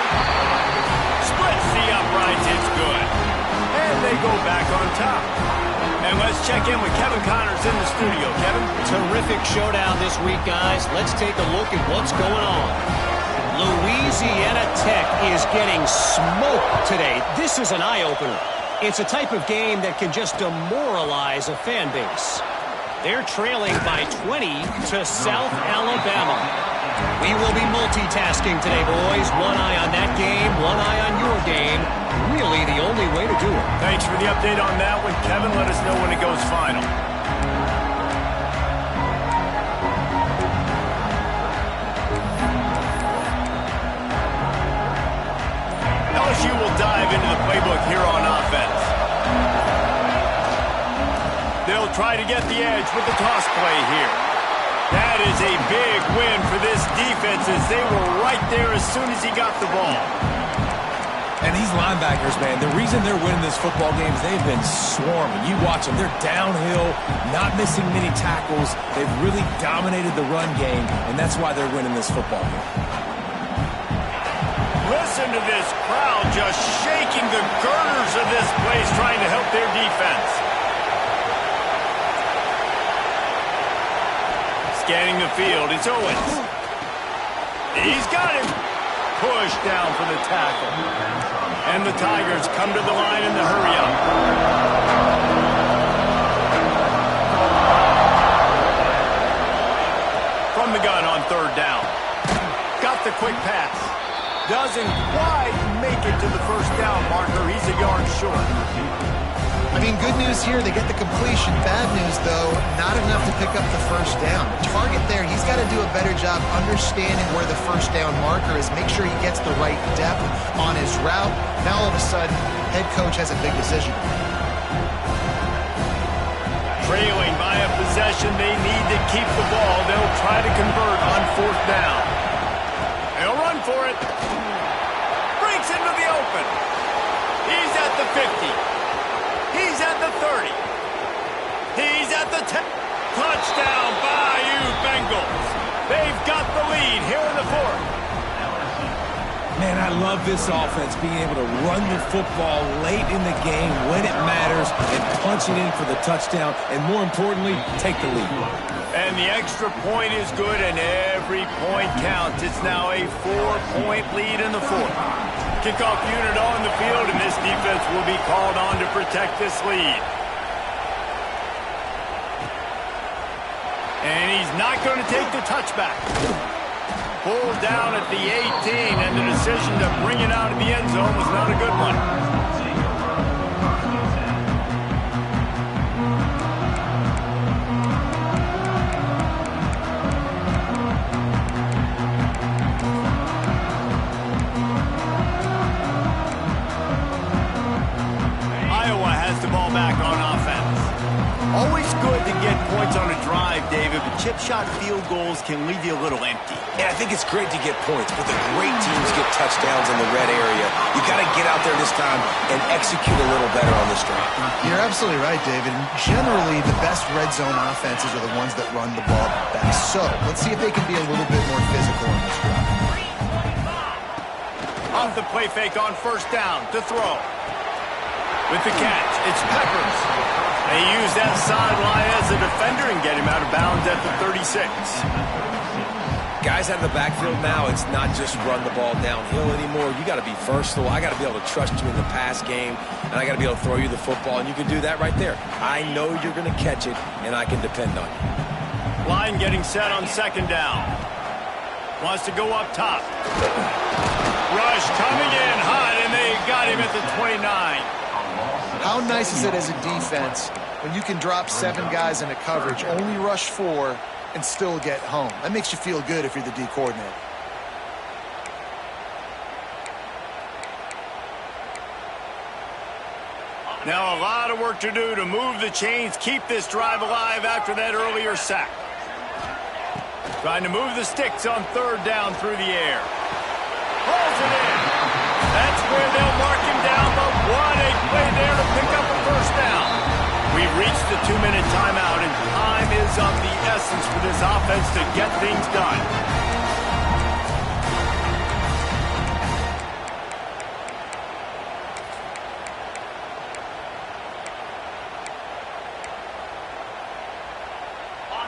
Splits the uprights, it's good. And they go back on top. And let's check in with Kevin Connors in the studio. Kevin? Terrific showdown this week, guys. Let's take a look at what's going on. Louisiana Tech is getting smoked today. This is an eye-opener. It's a type of game that can just demoralize a fan base. They're trailing by 20 to South Alabama. We will be multitasking today, boys. One eye on that game, one eye on your game. Really the only way to do it. Thanks for the update on that one, Kevin. Let us know when it goes final. LSU will dive into the playbook here on offense. They'll try to get the edge with the toss play here. That is a big win for this defense as they were right there as soon as he got the ball. And these linebackers, man, the reason they're winning this football game is they've been swarming. You watch them. They're downhill, not missing many tackles. They've really dominated the run game, and that's why they're winning this football game. Listen to this crowd just shaking the girders of this place trying to help their defense. Scanning the field, it's Owens. He's got him. Push down for the tackle. And the Tigers come to the line in the hurry-up. From the gun on 3rd down. Got the quick pass. Doesn't quite make it to the 1st down marker. He's a yard short. I mean, good news here, they get the completion. Bad news, though, not enough to pick up the 1st down. The target there, he's got to do a better job understanding where the 1st down marker is, make sure he gets the right depth on his route. Now, all of a sudden, head coach has a big decision. Trailing by a possession, they need to keep the ball. They'll try to convert on 4th down. They'll run for it. Breaks into the open. He's at the 50. He's at the 30. He's at the 10. Touchdown, Bayou Bengals. They've got the lead here in the 4th. Man, I love this offense, being able to run the football late in the game when it matters and punch it in for the touchdown, and more importantly, take the lead. And the extra point is good, and every point counts. It's now a 4-point lead in the 4th. Kickoff unit on the field, and this defense will be called on to protect this lead. And he's not going to take the touchback. Pulled down at the 18, and the decision to bring it out of the end zone was not a good one. Always good to get points on a drive, David, but chip shot field goals can leave you a little empty. And I think it's great to get points, but the great teams get touchdowns in the red area. You got to get out there this time and execute a little better on this drive. You're absolutely right, David. Generally, the best red zone offenses are the ones that run the ball best. So let's see if they can be a little bit more physical on this drive. Off the play fake on 1st down to throw. With the catch, it's Peppers. They use that sideline as a defender and get him out of bounds at the 36. Guys out of the backfield now, it's not just run the ball downhill anymore. You got to be versatile. I got to be able to trust you in the pass game, and I got to be able to throw you the football, and you can do that right there. I know you're going to catch it, and I can depend on you. Line getting set on 2nd down. Wants to go up top. Rush coming in hot, and they got him at the 29. How nice is it as a defense when you can drop 7 guys into coverage, only rush 4, and still get home? That makes you feel good if you're the D coordinator. Now a lot of work to do to move the chains, keep this drive alive after that earlier sack. Trying to move the sticks on 3rd down through the air. Pulls it in. That's where they'll mark him down, but what a play there to pick up a 1st down. We've reached the 2-minute timeout, and time is of the essence for this offense to get things done.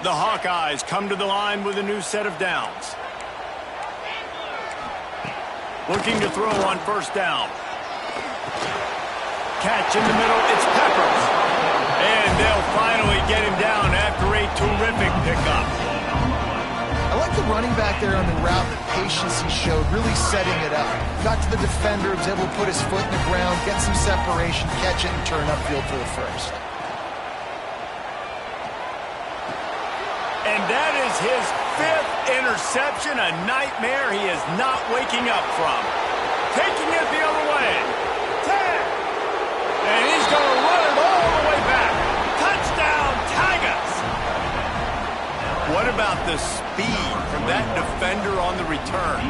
The Hawkeyes come to the line with a new set of downs. Looking to throw on first down. Catch in the middle, it's Peppers. And they'll finally get him down after a terrific pickup. I like the running back there on the route, the patience he showed, really setting it up. Got to the defender, was able to put his foot in the ground, get some separation, catch it, and turn upfield for the first. And that is his 5th interception, a nightmare he is not waking up from. Taking it the other way. 10. And he's going to run it all the way back. Touchdown, Tigers. What about the speed from that defender on the return?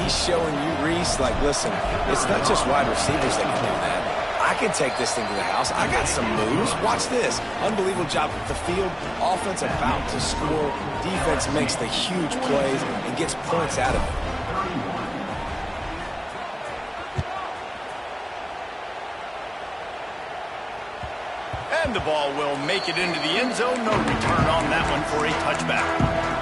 He's showing you, Reese, like, listen, it's not just wide receivers that can do that. I can take this thing to the house. I got some moves. Watch this. Unbelievable job at the field. Offense about to score. Defense makes the huge plays and gets points out of it. And the ball will make it into the end zone. No return on that one for a touchback.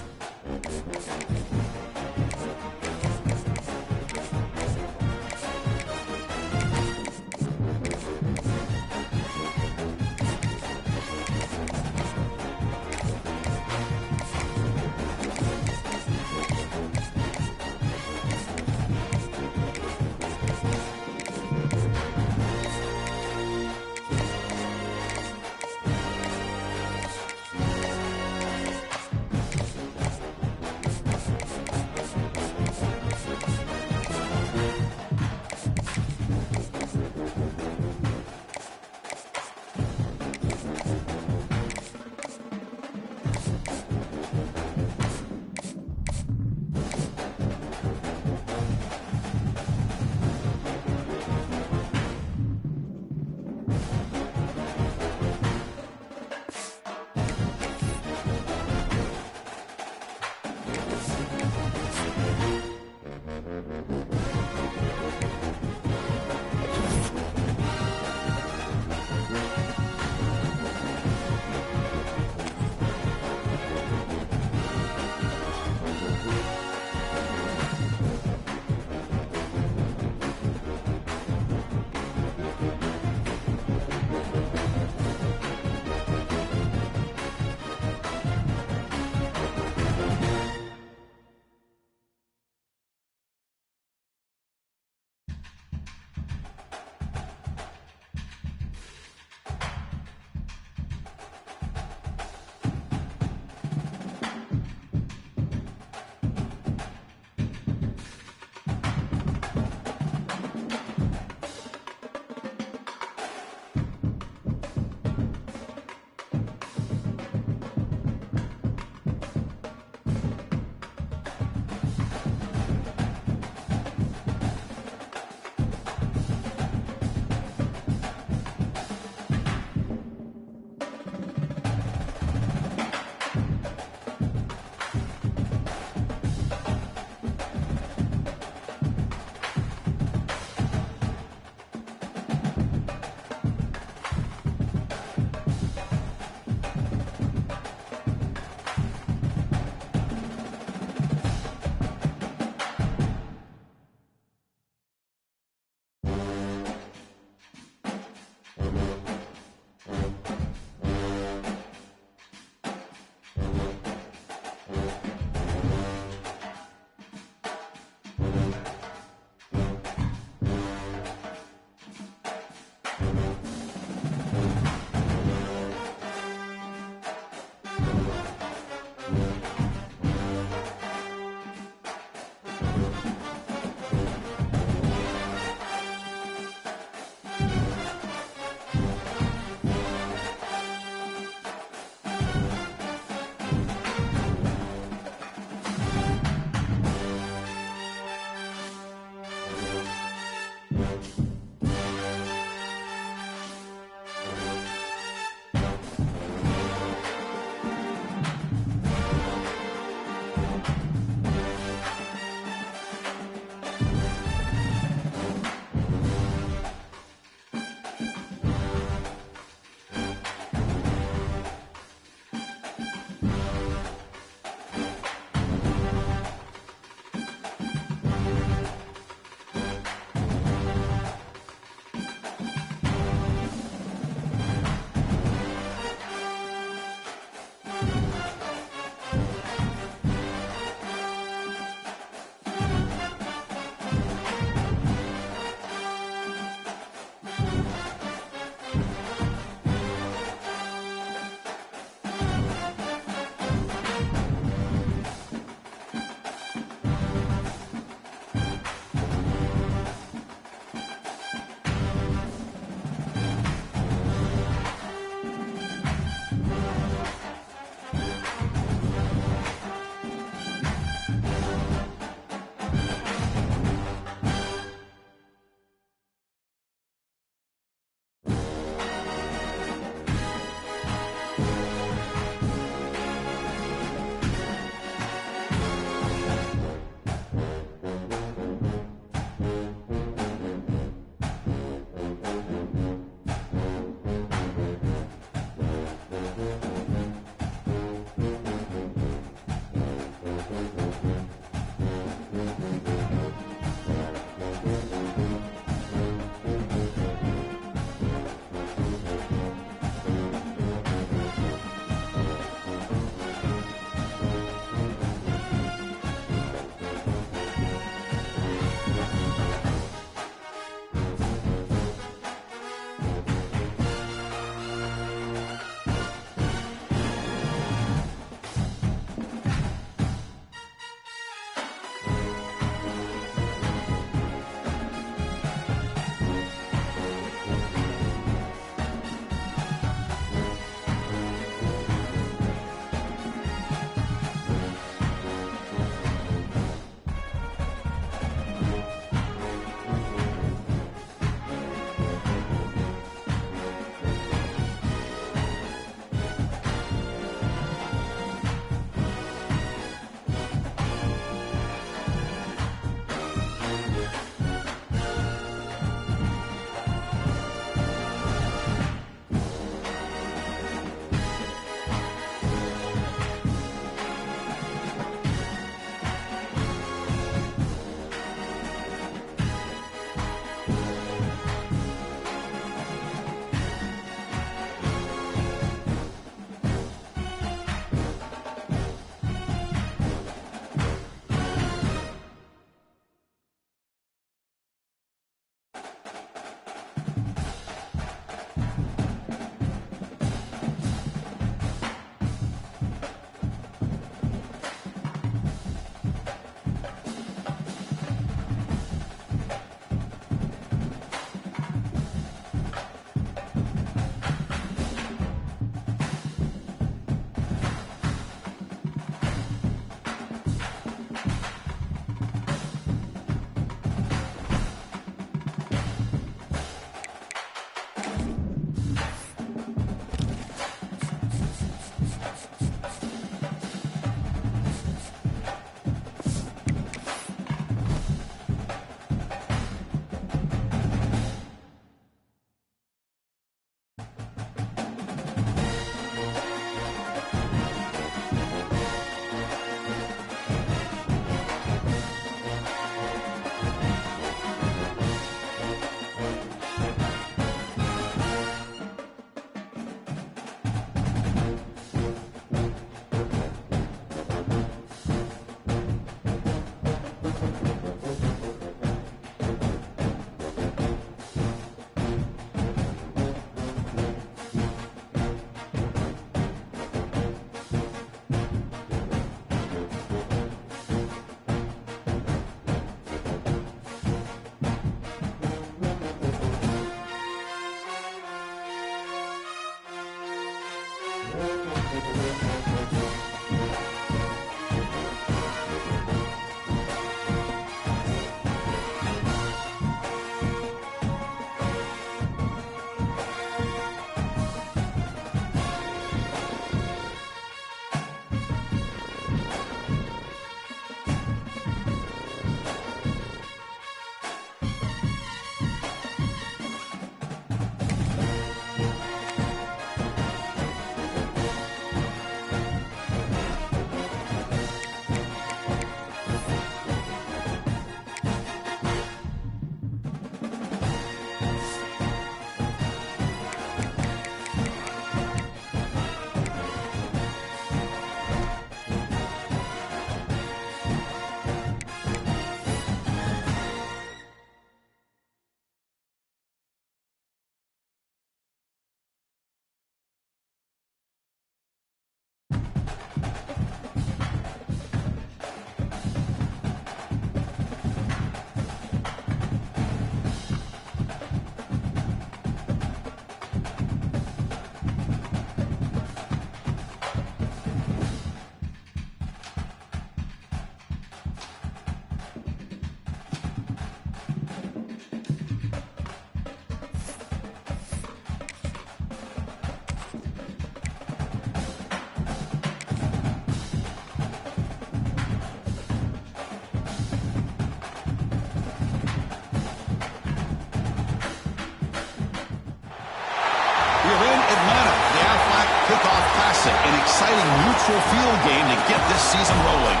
An exciting neutral field game to get this season rolling.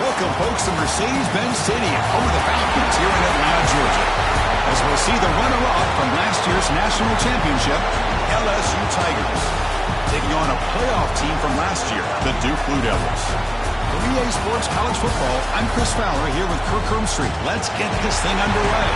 Welcome, folks, to Mercedes-Benz Stadium, home of the Falcons here in Atlanta, Georgia. As we'll see the runner-up from last year's national championship, LSU Tigers, taking on a playoff team from last year, the Duke Blue Devils. For EA Sports College Football, I'm Chris Fowler here with Kirk Herbstreit. Let's get this thing underway.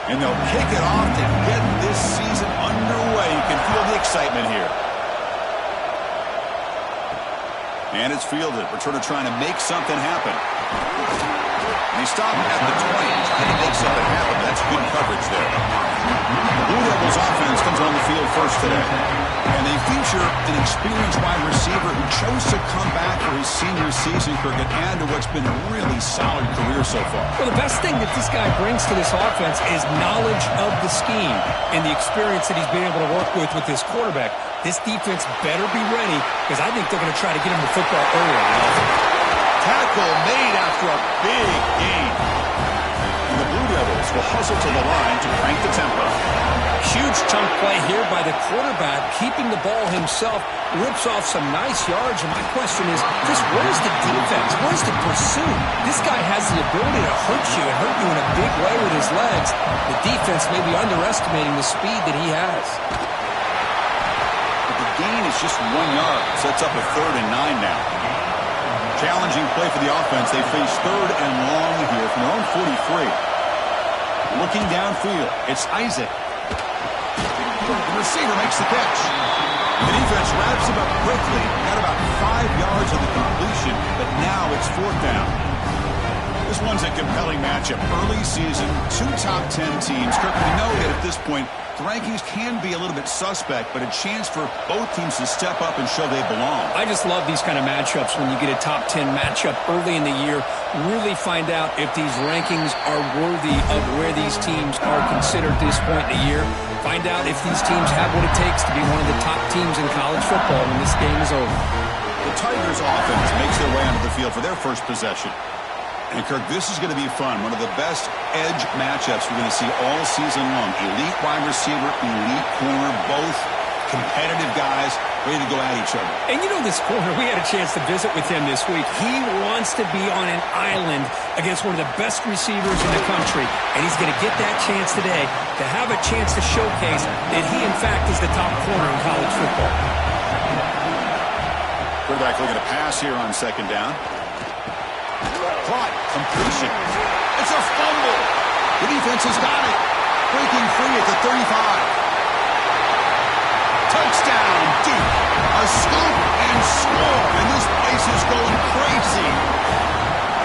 And they'll kick it off to get this season underway. You can feel the excitement here. And it's fielded. Returner trying to make something happen. And he stopped at the 20, trying to make something happen. That's good coverage there. The Blue Devils offense comes on the field first today. And they feature an experienced wide receiver who chose to come back for his senior season, Kirk, and add to what's been a really solid career so far. Well, the best thing that this guy brings to this offense is knowledge of the scheme and the experience that he's been able to work with this quarterback. This defense better be ready because I think they're going to try to get him the football early. Tackle made after a big gain. And the Blue Devils will hustle to the line to crank the tempo. Huge chunk play here by the quarterback, keeping the ball himself, rips off some nice yards. And my question is, just where's the defense? Where's the pursuit? This guy has the ability to hurt you and hurt you in a big way with his legs. The defense may be underestimating the speed that he has. But the gain is just 1 yard. Sets up a 3rd and 9 now. Challenging play for the offense. They face 3rd and long here from their own 43. Looking downfield, it's Isaac. The receiver makes the catch. The defense wraps him up quickly. Got about 5 yards of the completion, but now it's 4th down. This one's a compelling matchup. Early season, 2 top 10 teams. Kirk, we know that at this point, the rankings can be a little bit suspect, but a chance for both teams to step up and show they belong. I just love these kind of matchups when you get a top 10 matchup early in the year. Really find out if these rankings are worthy of where these teams are considered at this point in the year. Find out if these teams have what it takes to be one of the top teams in college football when this game is over. The Tigers offense makes their way onto the field for their first possession. And, Kirk, this is going to be fun. One of the best edge matchups we're going to see all season long. Elite wide receiver, elite corner, both competitive guys ready to go at each other. And you know this corner, we had a chance to visit with him this week. He wants to be on an island against one of the best receivers in the country. And he's going to get that chance today to have a chance to showcase that he, in fact, is the top corner in college football. Quarterback looking to pass here on second down. Caught. Completion. It's a fumble. The defense has got it. Breaking free at the 35. Touchdown deep. A scoop and score. And this place is going crazy.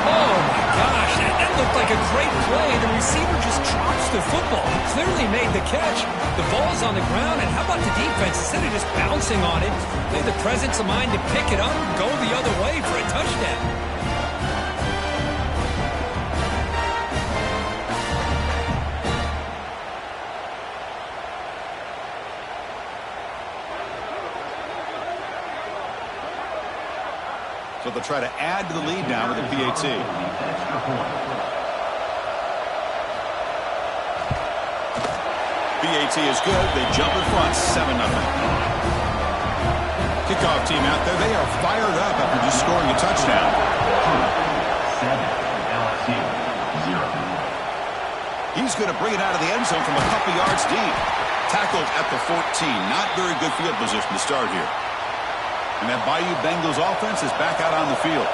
Oh, my gosh. That looked like a great play. The receiver just drops the football. He clearly made the catch. The ball's on the ground. And how about the defense? Instead of just bouncing on it, they had the presence of mind to pick it up and go the other way for a touchdown. So they'll try to add to the lead now with the PAT. PAT is good. They jump in front, 7-0. Kickoff team out there. They are fired up after just scoring a touchdown. 7, LSU, 0. He's going to bring it out of the end zone from a couple yards deep. Tackled at the 14. Not very good field position to start here. And that Bayou Bengals offense is back out on the field.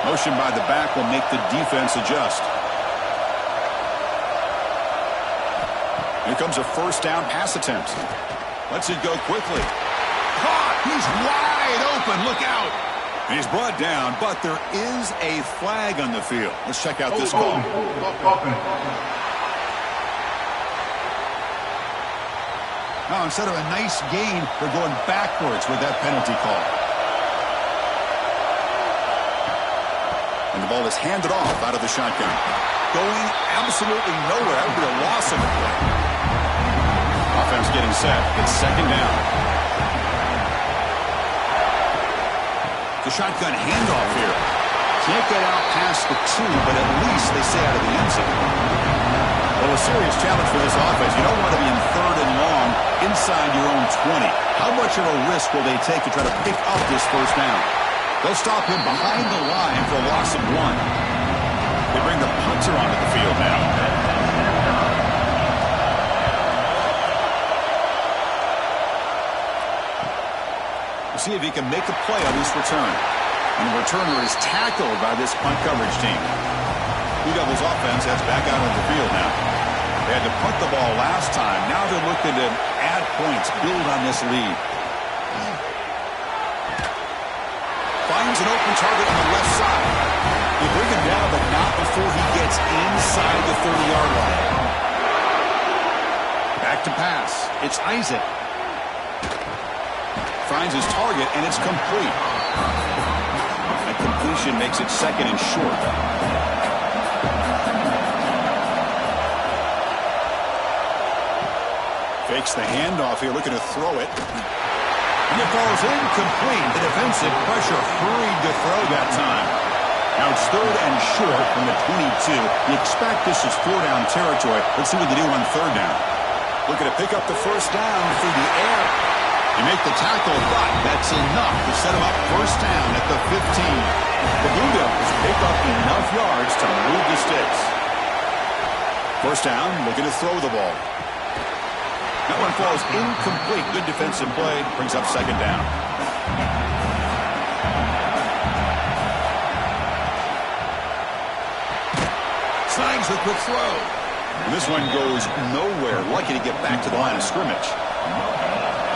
Motion by the back will make the defense adjust. Here comes a first down pass attempt. Lets it go quickly. Caught! He's wide open. Look out! And he's brought down, but there is a flag on the field. Let's check out this call. Now, instead of a nice gain, they're going backwards with that penalty call. And the ball is handed off out of the shotgun. Going absolutely nowhere. That would be a loss of a play. Offense getting set. It's second down. The shotgun handoff here. Can't get out past the 2, but at least they stay out of the end zone. Well, a serious challenge for this offense. You don't want to be in third and long inside your own 20. How much of a risk will they take to try to pick up this first down? They'll stop him behind the line for a loss of 1. They bring the punter onto the field now. We'll see if he can make a play on this return. And the returner is tackled by this punt coverage team. Blue Devils offense heads back out on the field now. They had to punt the ball last time. Now they're looking to add points, build on this lead. Finds an open target on the left side. They bring him down, but not before he gets inside the 30-yard line. Back to pass. It's Isaac. Finds his target, and it's complete. That completion makes it second and short. Fakes the handoff here, looking to throw it. And it falls incomplete. The defensive pressure hurried to throw that time. Now it's third and short from the 22. You expect this is 4-down territory. Let's see what they do on third down. Looking to pick up the first down through the air. They make the tackle, but that's enough to set them up first down at the 15. The Blue Devils pick up enough yards to move the sticks. First down, looking to throw the ball. That one falls incomplete. Good defensive play. Brings up second down. Signs the quick throw. And this one goes nowhere. Lucky to get back to the line of scrimmage.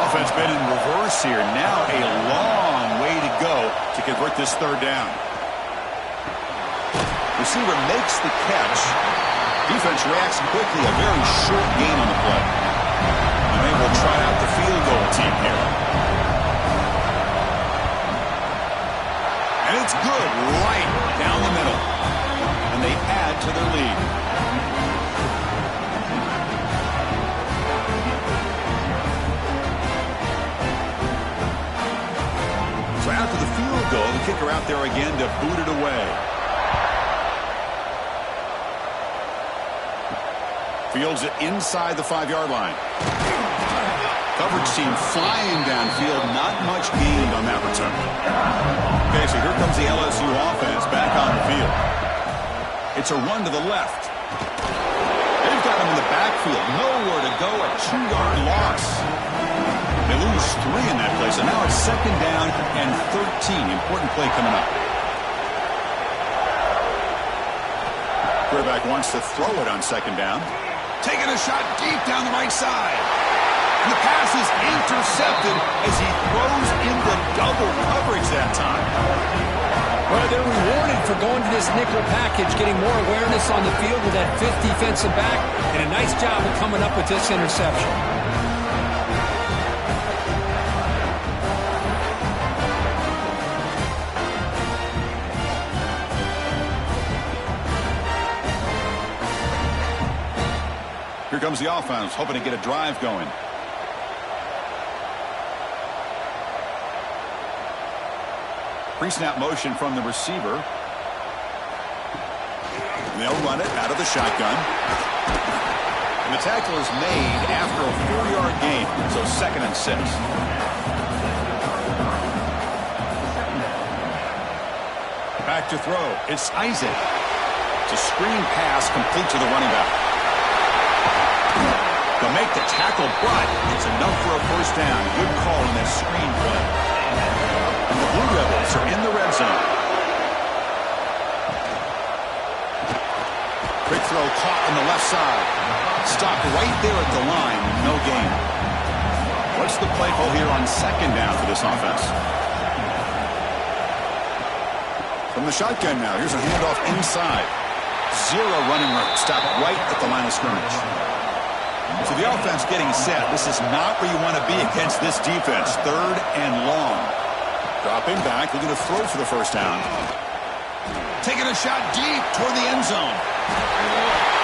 Offense been in reverse here. Now a long way to go to convert this third down. Receiver makes the catch. Defense reacts quickly. A very short gain on the play. And they will try out the field goal team here. And it's good right down the middle. And they add to their lead. So after the field goal, the kicker out there again to boot it away. Fields it inside the 5-yard line. Coverage team flying downfield. Not much gained on that return. Okay, so here comes the LSU offense back on the field. It's a run to the left. They've got him in the backfield. Nowhere to go. A 2-yard loss. They lose 3 in that play. So now it's 2nd down and 13. Important play coming up. Quarterback wants to throw it on 2nd down. Taking a shot deep down the right side. And the pass is intercepted as he throws into double coverage that time. Well, they're rewarded for going to this nickel package, getting more awareness on the field with that 5th defensive back, and a nice job of coming up with this interception. Here comes the offense, hoping to get a drive going. Pre-snap motion from the receiver. They'll run it out of the shotgun. And the tackle is made after a 4-yard gain, so 2nd and 6. Back to throw. It's Isaac. It's a screen pass complete to the running back. They'll make the tackle, but it's enough for a 1st down. Good call in that screen play. And the Blue Devils are in the red zone. Quick throw caught on the left side. Stopped right there at the line. No gain. What's the play call here on 2nd down for this offense? From the shotgun now. Here's a handoff inside. 0 running room. Stopped right at the line of scrimmage. So the offense getting set. This is not where you want to be against this defense. 3rd and long. Dropping back, looking to throw for the 1st down. Taking a shot deep toward the end zone.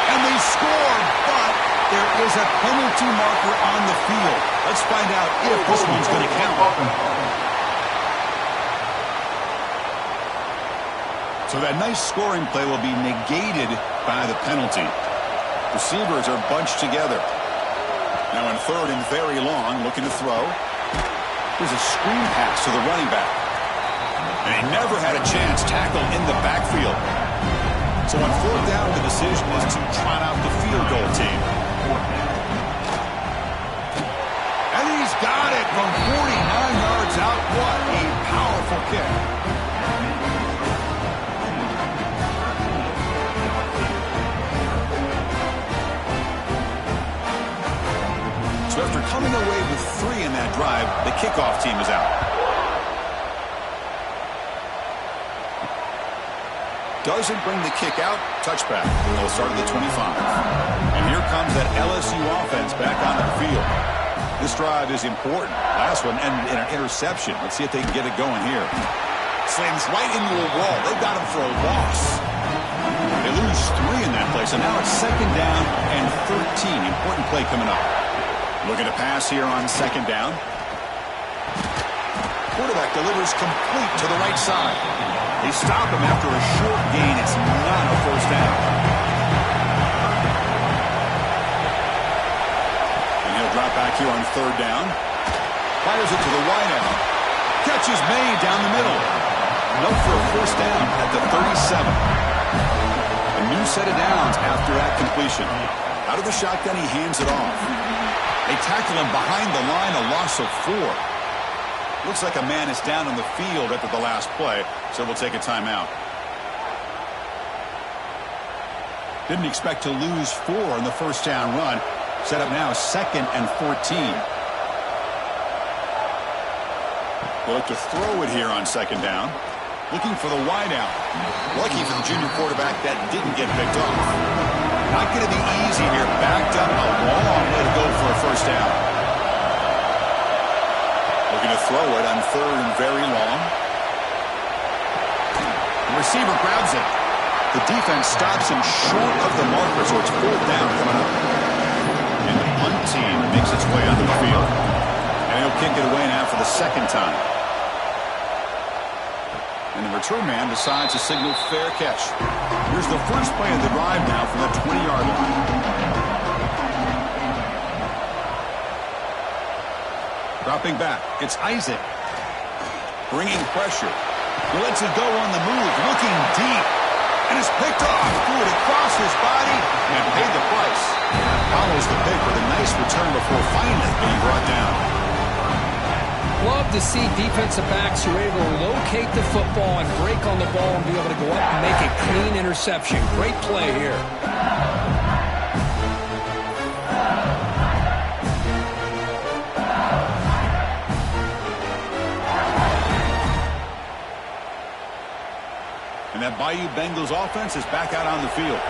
And they score, but there is a penalty marker on the field. Let's find out if this one's going to count. So that nice scoring play will be negated by the penalty. Receivers are bunched together. Now in 3rd and very long, looking to throw. There's a screen pass to the running back. And he never had a chance. Tackle in the backfield. So on 4th down, the decision is to trot out the field goal team. And he's got it from 49 yards out. What a powerful kick. So after coming away with 3 in that drive, the kickoff team is out. Doesn't bring the kick out. Touchback. They'll start at the 25. And here comes that LSU offense back onto the field. This drive is important. Last one ended in an interception. Let's see if they can get it going here. Slams right into a wall. They've got him for a loss. They lose 3 in that play. So now it's 2nd down and 13. Important play coming up. Looking to pass here on 2nd down. Quarterback delivers complete to the right side. They stop him after a short gain. It's not a 1st down. And he'll drop back here on 3rd down. Fires it to the wideout. Catch is made down the middle. No for a 1st down at the 37. A new set of downs after that completion. Out of the shotgun, he hands it off. They tackle him behind the line, a loss of 4. Looks like a man is down on the field after the last play, so we'll take a timeout. Didn't expect to lose 4 in the 1st down run. Set up now 2nd and 14. They'll look to throw it here on 2nd down. Looking for the wideout. Lucky for the junior quarterback that didn't get picked off. Not going to be easy here. Backed up a long way to go for a 1st down. Looking to throw it on 3rd and very long. The receiver grabs it. The defense stops him short of the marker, so it's 4th down coming up. And the punt team makes its way onto the field. And he'll kick it away now for the 2nd time. And the return man decides to signal fair catch. Here's the first play of the drive now from the 20-yard line. Dropping back. It's Isaac. Bringing pressure. He lets it go on the move. Looking deep. And it's picked off. Threw it across his body and paid the price. Follows the pick with a nice return before finally being brought down. Love to see defensive backs who are able to locate the football and break on the ball and be able to go up and make a clean interception. Great play here. And that Bayou Bengals offense is back out on the field.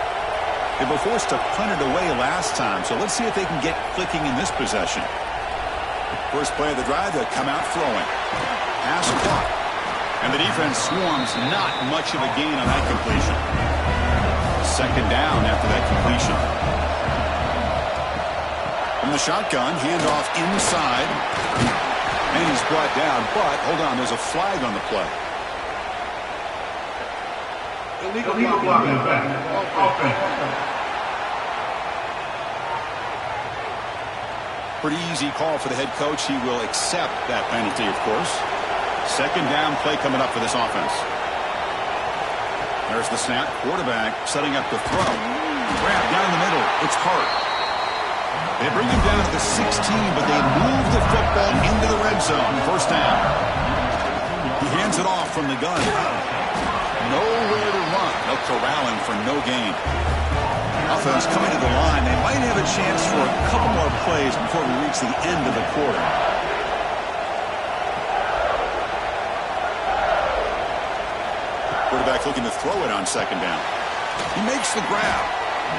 They were forced to punt it away last time, so let's see if they can get clicking in this possession. First play of the drive, they come out throwing. Pass caught. And the defense swarms, not much of a gain on that completion. Second down after that completion. From the shotgun, handoff inside. And he's brought down, but hold on, there's a flag on the play. Illegal blocking back. Offense. Pretty easy call for the head coach. He will accept that penalty, of course. Second down play coming up for this offense. There's the snap. Quarterback setting up the throw. Grab down the middle. It's Hart. They bring him down to the 16, but they move the football into the red zone. First down. He hands it off from the gun. Nowhere to run. No corralling for no gain. Offense coming to the line. They might have a chance for a couple more plays before we reach the end of the quarter. Quarterback looking to throw it on second down. He makes the grab.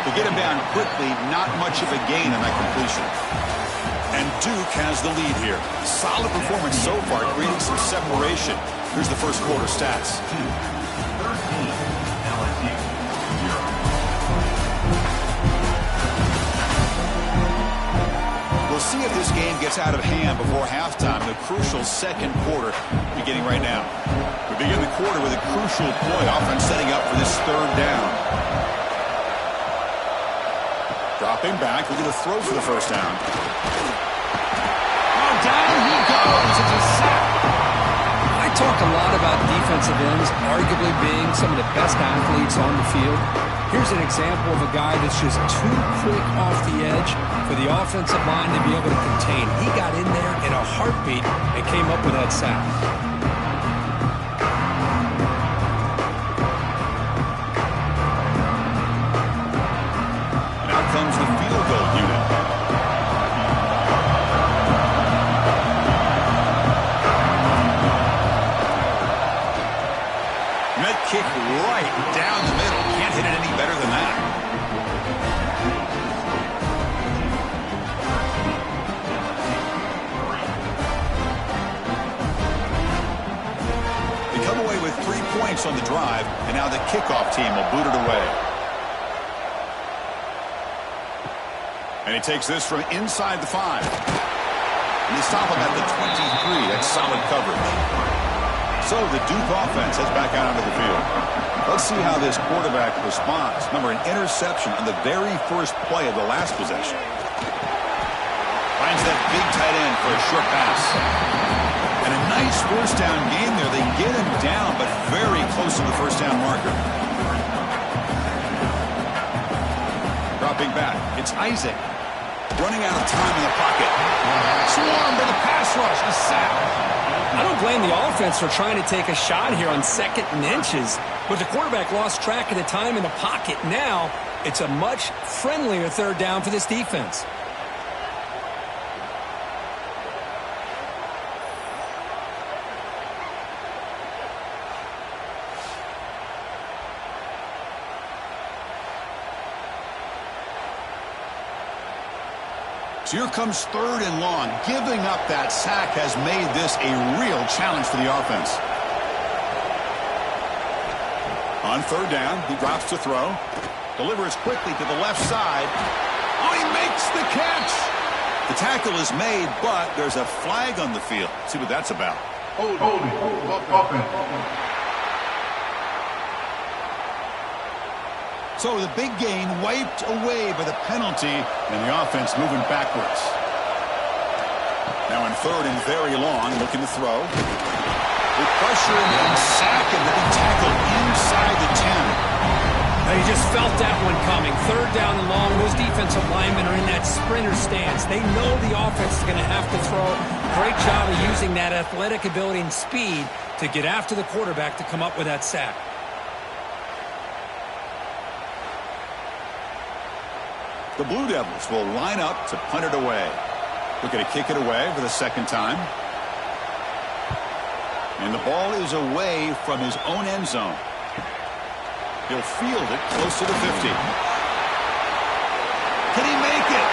To get him down quickly, not much of a gain on that completion. And Duke has the lead here. Solid performance so far, creating some separation. Here's the first quarter stats. We'll see if this game gets out of hand before halftime. The crucial second quarter beginning right now. We begin the quarter with a crucial play. Offense setting up for this third down. Dropping back, looking to throw for the first down. Oh, down he goes. It's a sack. I talk a lot about defensive ends arguably being some of the best athletes on the field. Here's an example of a guy that's just too quick off the edge for the offensive line to be able to contain. He got in there in a heartbeat and came up with that sack. Now comes the field goal unit. Net kick right down the middle. Can't hit it any better than that. They come away with 3 points on the drive, and now the kickoff team will boot it away. And he takes this from inside the 5. And they stop him at the 23. That's solid coverage. So the Duke offense heads back out onto the field. Let's see how this quarterback responds. Remember, an interception on the very first play of the last possession. Finds that big tight end for a short pass. And a nice first down game there. They get him down, but very close to the first down marker. Dropping back. It's Isaac. Running out of time in the pocket. Swarmed by the pass rush. A sack. I don't blame the offense for trying to take a shot here on 2nd and inches, but the quarterback lost track of the time in the pocket. Now, it's a much friendlier third down for this defense. So here comes 3rd and long. Giving up that sack has made this a real challenge for the offense. On 3rd down, he drops to throw. Delivers quickly to the left side. Oh, he makes the catch. The tackle is made, but there's a flag on the field. Let's see what that's about. Holding. Offense. So the big gain wiped away by the penalty, and the offense moving backwards. Now in third and very long, looking to throw. With pressure and then sack, and then tackled inside the 10. You just felt that one coming. Third down and long. Those defensive linemen are in that sprinter stance. They know the offense is going to have to throw. Great job of using that athletic ability and speed to get after the quarterback to come up with that sack. The Blue Devils will line up to punt it away. Looking to kick it away for the second time. And the ball is away from his own end zone. He'll field it close to the 50. Can he make it?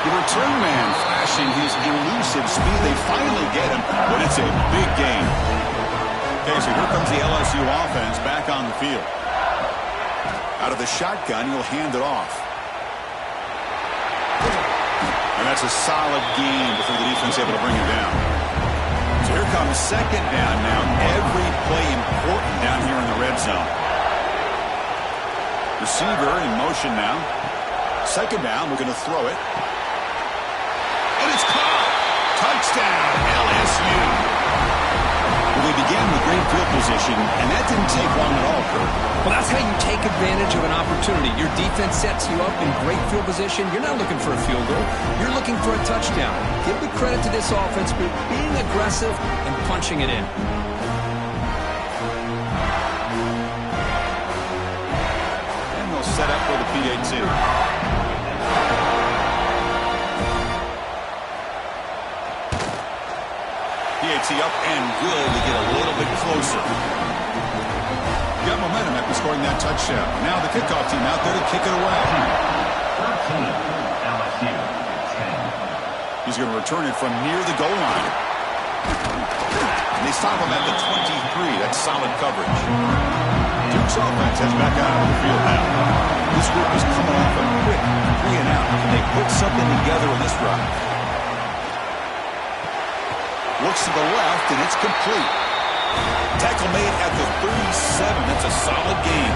The return man flashing his elusive speed. They finally get him, but it's a big gain. Okay, so here comes the LSU offense back on the field. Out of the shotgun, he'll hand it off. And that's a solid gain before the defense able to bring him down. So here comes second down now. Every play important down here in the red zone. Receiver in motion now. Second down, we're going to throw it. And it's caught! Touchdown, LSU! Well, they began with great field position, and that didn't take long at all, Kurt. Well, that's how you take advantage of an opportunity. Your defense sets you up in great field position. You're not looking for a field goal. You're looking for a touchdown. Give the credit to this offense for being aggressive and punching it in. Set up for the PAT. PAT up and good to get a little bit closer. Got momentum after scoring that touchdown. Now the kickoff team out there to kick it away. He's going to return it from near the goal line. And they stop him at the 23. That's solid coverage. Duke's offense has back out on the field now. This group is coming off a quick 3 and out. Can they put something together in this drive? Looks to the left, and it's complete. Tackle made at the 37. That's a solid gain.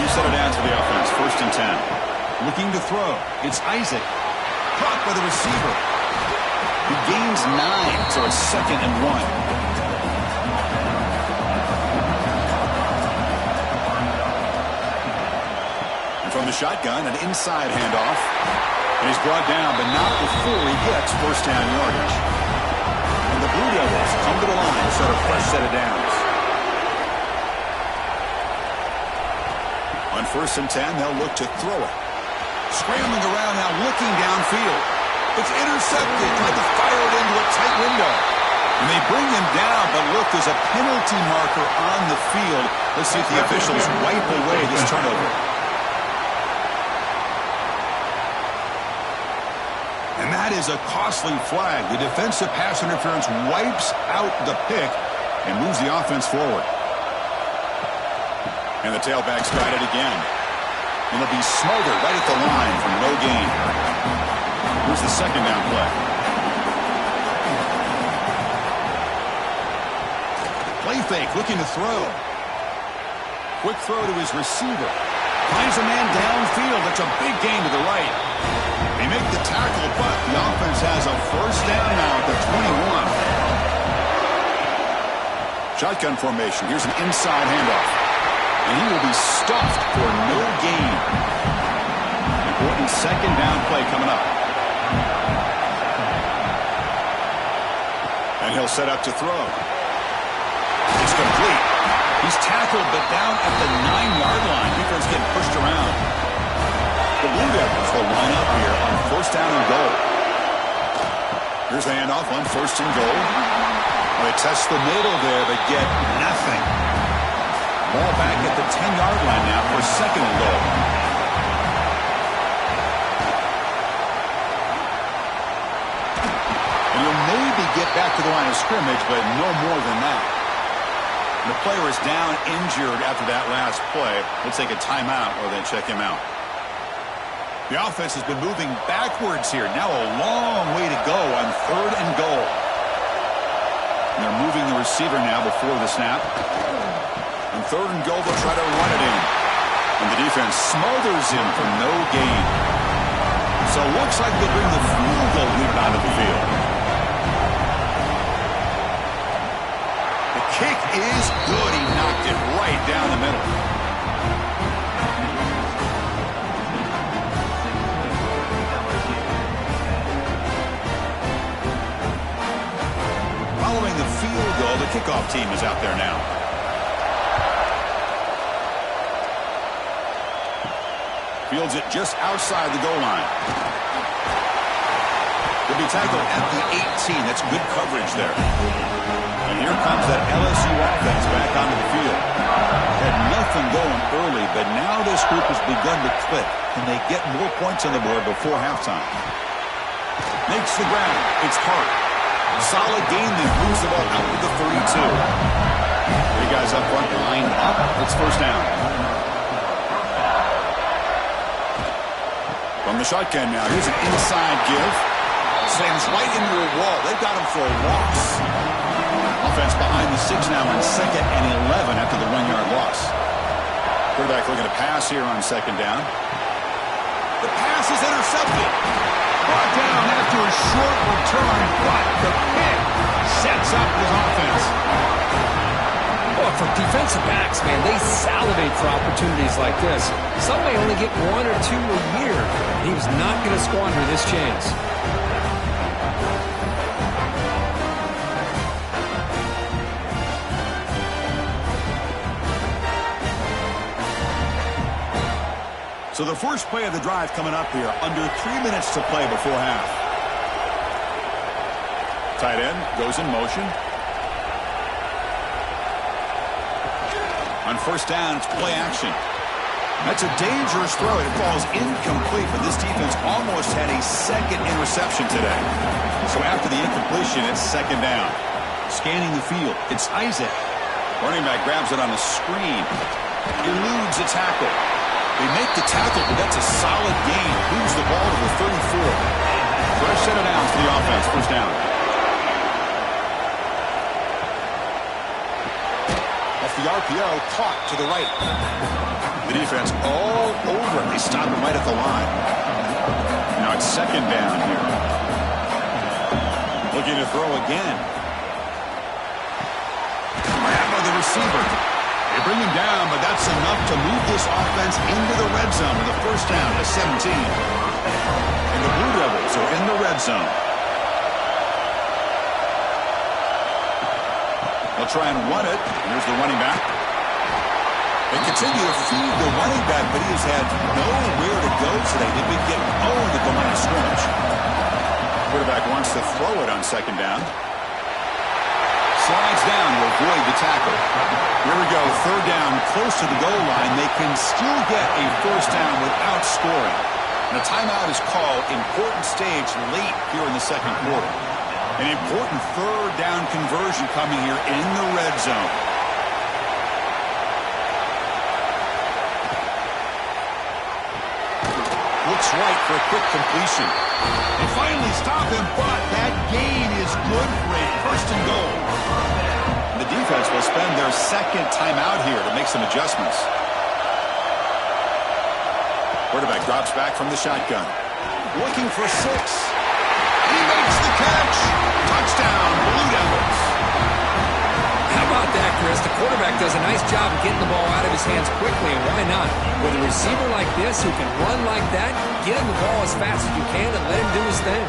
You set it down to the offense. First and 10. Looking to throw. It's Isaac. Caught by the receiver. He gains 9, so it's second and 1. From the shotgun, an inside handoff. And he's brought down, but not before he gets first down yardage. And the Blue Devils come to the line to start a fresh set of downs. On first and 10, they'll look to throw it. Scrambling around now, looking downfield. It's intercepted, trying to fire it into a tight window. And they bring him down, but look, there's a penalty marker on the field. Let's see if the officials wipe away this turnover. And that is a costly flag. The defensive pass interference wipes out the pick and moves the offense forward. And the tailback's got it again. And they'll be smothered right at the line for no gain. Here's the second down play. Play fake, looking to throw. Quick throw to his receiver. Finds a man downfield. That's a big gain to the right. They make the tackle, but the offense has a first down now at the 21. Shotgun formation. Here's an inside handoff. And he will be stuffed for no gain. Important second down play coming up. And he'll set up to throw. It's complete. He's tackled, but down at the 9-yard line. Defense getting pushed around. The Blue Devils will line up here on first down and goal. Here's the handoff on first and goal. They test the middle there, but get nothing. Ball back at the 10-yard line now for second and goal. And you'll maybe get back to the line of scrimmage, but no more than that. The player is down injured after that last play. We'll take a timeout or then check him out. The offense has been moving backwards here. Now a long way to go on third and goal. And they're moving the receiver now before the snap. On third and goal, they'll try to run it in. And the defense smothers him for no gain. So So it looks like they bring the field goal unit out of the field. The kick is good. He knocked it right down the middle. Following the field goal, the kickoff team is out there now. Fields it just outside the goal line. He'll be tackled at the 18. That's good coverage there. And here comes that LSU offense back onto the field. Had nothing going early, but now this group has begun to click. Can they get more points on the board before halftime? Makes the ground. It's Hart. Solid game, then moves the ball out to the 32. Three guys up front, lined up. It's first down. From the shotgun now, here's an inside give. Slams right into a wall. They've got him for a loss. Offense behind the 6 now on 2nd and 11 after the 1-yard loss. Quarterback looking to pass here on 2nd down. The pass is intercepted. Brought down after a short return, but the pick sets up his offense. Well, for defensive backs, man, they salivate for opportunities like this. Some may only get 1 or 2 a year. He was not going to squander this chance. So the first play of the drive coming up here, under 3 minutes to play before half. Tight end goes in motion. On first down, it's play action. That's a dangerous throw. It falls incomplete, but this defense almost had a 2nd interception today. So after the incompletion, it's 2nd down. Scanning the field, it's Isaac. Running back grabs it on the screen. Eludes a tackle. They make the tackle, but that's a solid gain. Moves the ball to the 34. Fresh set of downs for the offense. First down. Off the RPO, caught to the right. The defense all over it. They stop him right at the line. Now it's 2nd down here. Looking to throw again. Grab by the receiver. They bring him down, but that's enough to move this offense into the red zone with a first down to 17. And the Blue Devils are in the red zone. They'll try and run it. Here's the running back. They continue to feed the running back, but he has had nowhere to go today. They've been getting owned at the line of scrimmage. Quarterback wants to throw it on 2nd down. Slides down to avoid the tackle. Here we go, 3rd down, close to the goal line. They can still get a first down without scoring. And a timeout is called. Important stage late here in the 2nd quarter. An important 3rd down conversion coming here in the red zone. Looks right for a quick completion. They finally stop him, but that gain is good for a 1st and goal. The defense will spend their 2nd timeout here to make some adjustments. Quarterback drops back from the shotgun. Looking for 6. He makes the catch. Touchdown, Blue Devils. How about that, Chris? The quarterback does a nice job of getting the ball out of his hands quickly, and why not? With a receiver like this who can run like that, get him the ball as fast as you can and let him do his thing.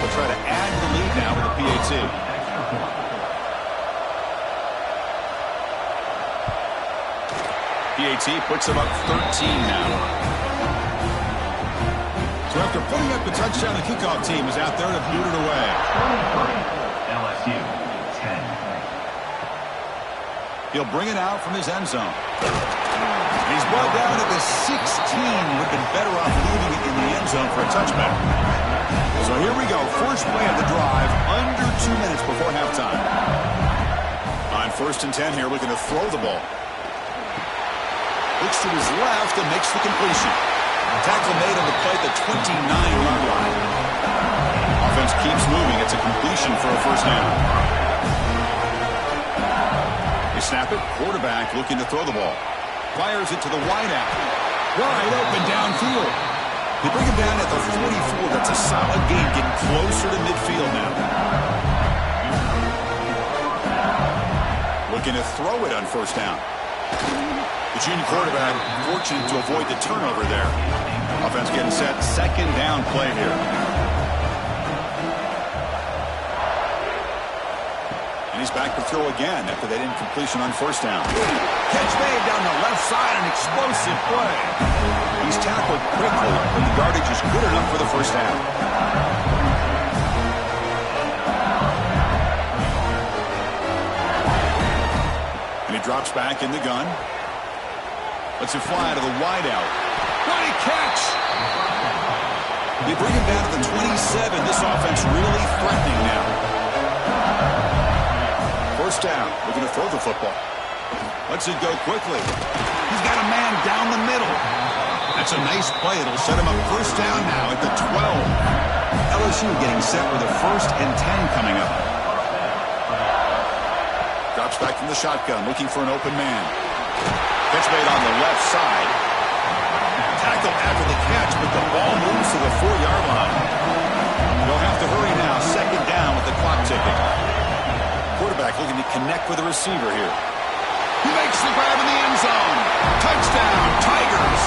Try to add to the lead now with a PAT. PAT puts them up 13 now. So after putting up the touchdown, the kickoff team is out there to boot it away. LSU 10. He'll bring it out from his end zone. He's brought down at the 16. Would have been better off leaving it in the end zone for a touchback. So here we go, first play of the drive, under 2 minutes before halftime. On 1st and 10 here, looking to throw the ball. Looks to his left and makes the completion. Tackle made on the play at the 29-yard line. Offense keeps moving. It's a completion for a first down. snap it. Quarterback looking to throw the ball. Fires it to the wideout. Wide open downfield. They bring him down at the 44. That's a solid gain, getting closer to midfield now. Looking to throw it on first down. The junior quarterback fortunate to avoid the turnover there. Offense getting set. Second down play here. And he's back to throw again after that incompletion on first down. Catch made down the left side, an explosive play. He's tackled quickly, but the yardage is good enough for the first down. And he drops back in the gun. Lets it fly to the wideout. Great catch! They bring him down to the 27. This offense really threatening now. First down, looking to throw the football. Lets it go quickly. He's got a man down the middle. That's a nice play. It'll set him up first down now at the 12. LSU getting set with a 1st and 10 coming up. Drops back from the shotgun, looking for an open man. Catch made on the left side. Tackle after the catch, but the ball moves to the 4-yard line. They'll have to hurry now. Second down with the clock ticking. Quarterback looking to connect with the receiver here. He makes the grab in the end zone. Touchdown, Tigers.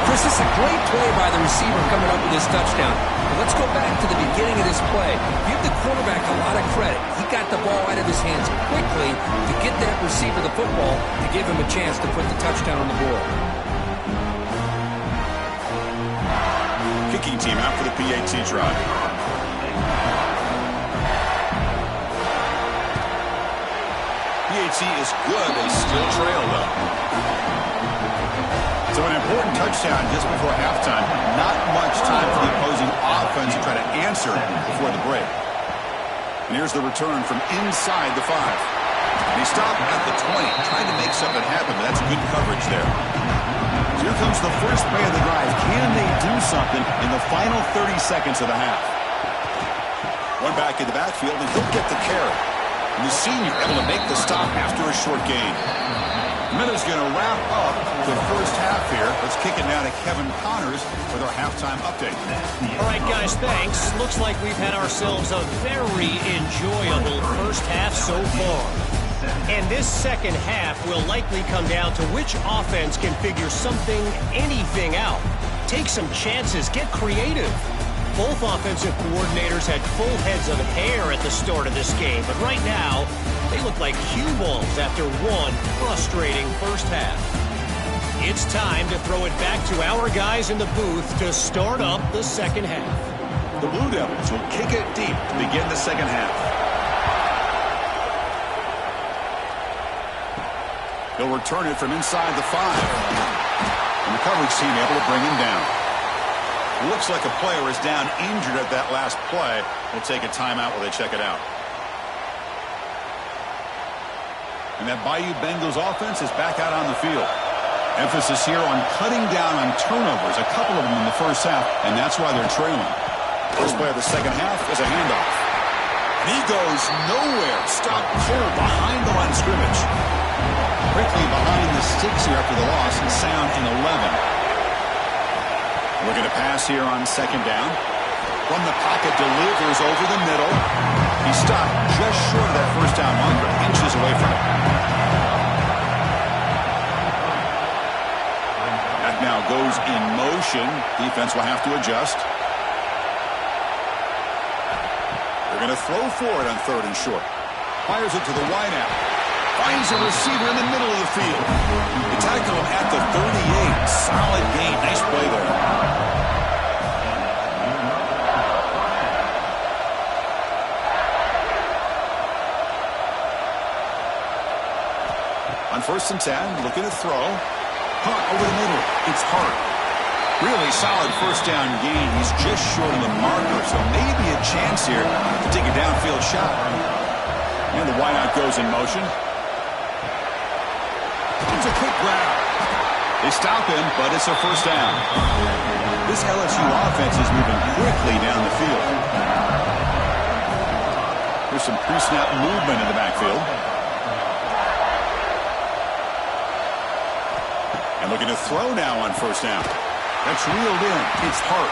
Chris, this is a great play by the receiver coming up with this touchdown. But let's go back to the beginning of this play. Give the quarterback a lot of credit. He got the ball out of his hands quickly to get that receiver the football to give him a chance to put the touchdown on the board. Kicking team out for the PAT drive. PAT is good. They still trail, though. So an important touchdown just before halftime. Not much time for the opposing offense to try to answer before the break. And here's the return from inside the 5. And he stopped at the 20, trying to make something happen, but that's good coverage there. So here comes the first play of the drive. Can they do something in the final 30 seconds of the half? One back in the backfield, and he'll get the carry. And the senior able to make the stop after a short gain. Miller's going to wrap up the first half here. Let's kick it now to Kevin Connors with our halftime update. All right, guys, thanks. Looks like we've had ourselves a very enjoyable first half so far. And this second half will likely come down to which offense can figure something, anything out. Take some chances, get creative. Both offensive coordinators had full heads of hair at the start of this game, but right now, they look like cue balls after one frustrating first half. It's time to throw it back to our guys in the booth to start up the second half. The Blue Devils will kick it deep to begin the second half. They'll return it from inside the 5. And the coverage team able to bring him down. Looks like a player is down injured at that last play. We'll take a timeout while they check it out. And that Bayou Bengals offense is back out on the field. Emphasis here on cutting down on turnovers, a couple of them in the first half, and that's why they're trailing. First play of the second half is a handoff. And he goes nowhere. Stopped cold behind the line of scrimmage. Quickly behind the sticks here after the loss and sound in 11. Looking to pass here on second down. From the pocket, delivers over the middle. He stopped just short of that first down marker, inches away from it. That now goes in motion. Defense will have to adjust. They're going to throw for it on third and short. Fires it to the wideout. Finds a receiver in the middle of the field. They tackle him at the 38. Solid gain. Nice play there. On first and 10, looking to throw. Hunt over the middle. It's Hart. Really solid first down gain. He's just short of the marker, so maybe a chance here to take a downfield shot. And the wideout goes in motion. It's a quick grab. They stop him, but it's a first down. This LSU offense is moving quickly down the field. There's some pre-snap movement in the backfield. And looking to throw now on first down. That's reeled in. It's Hart.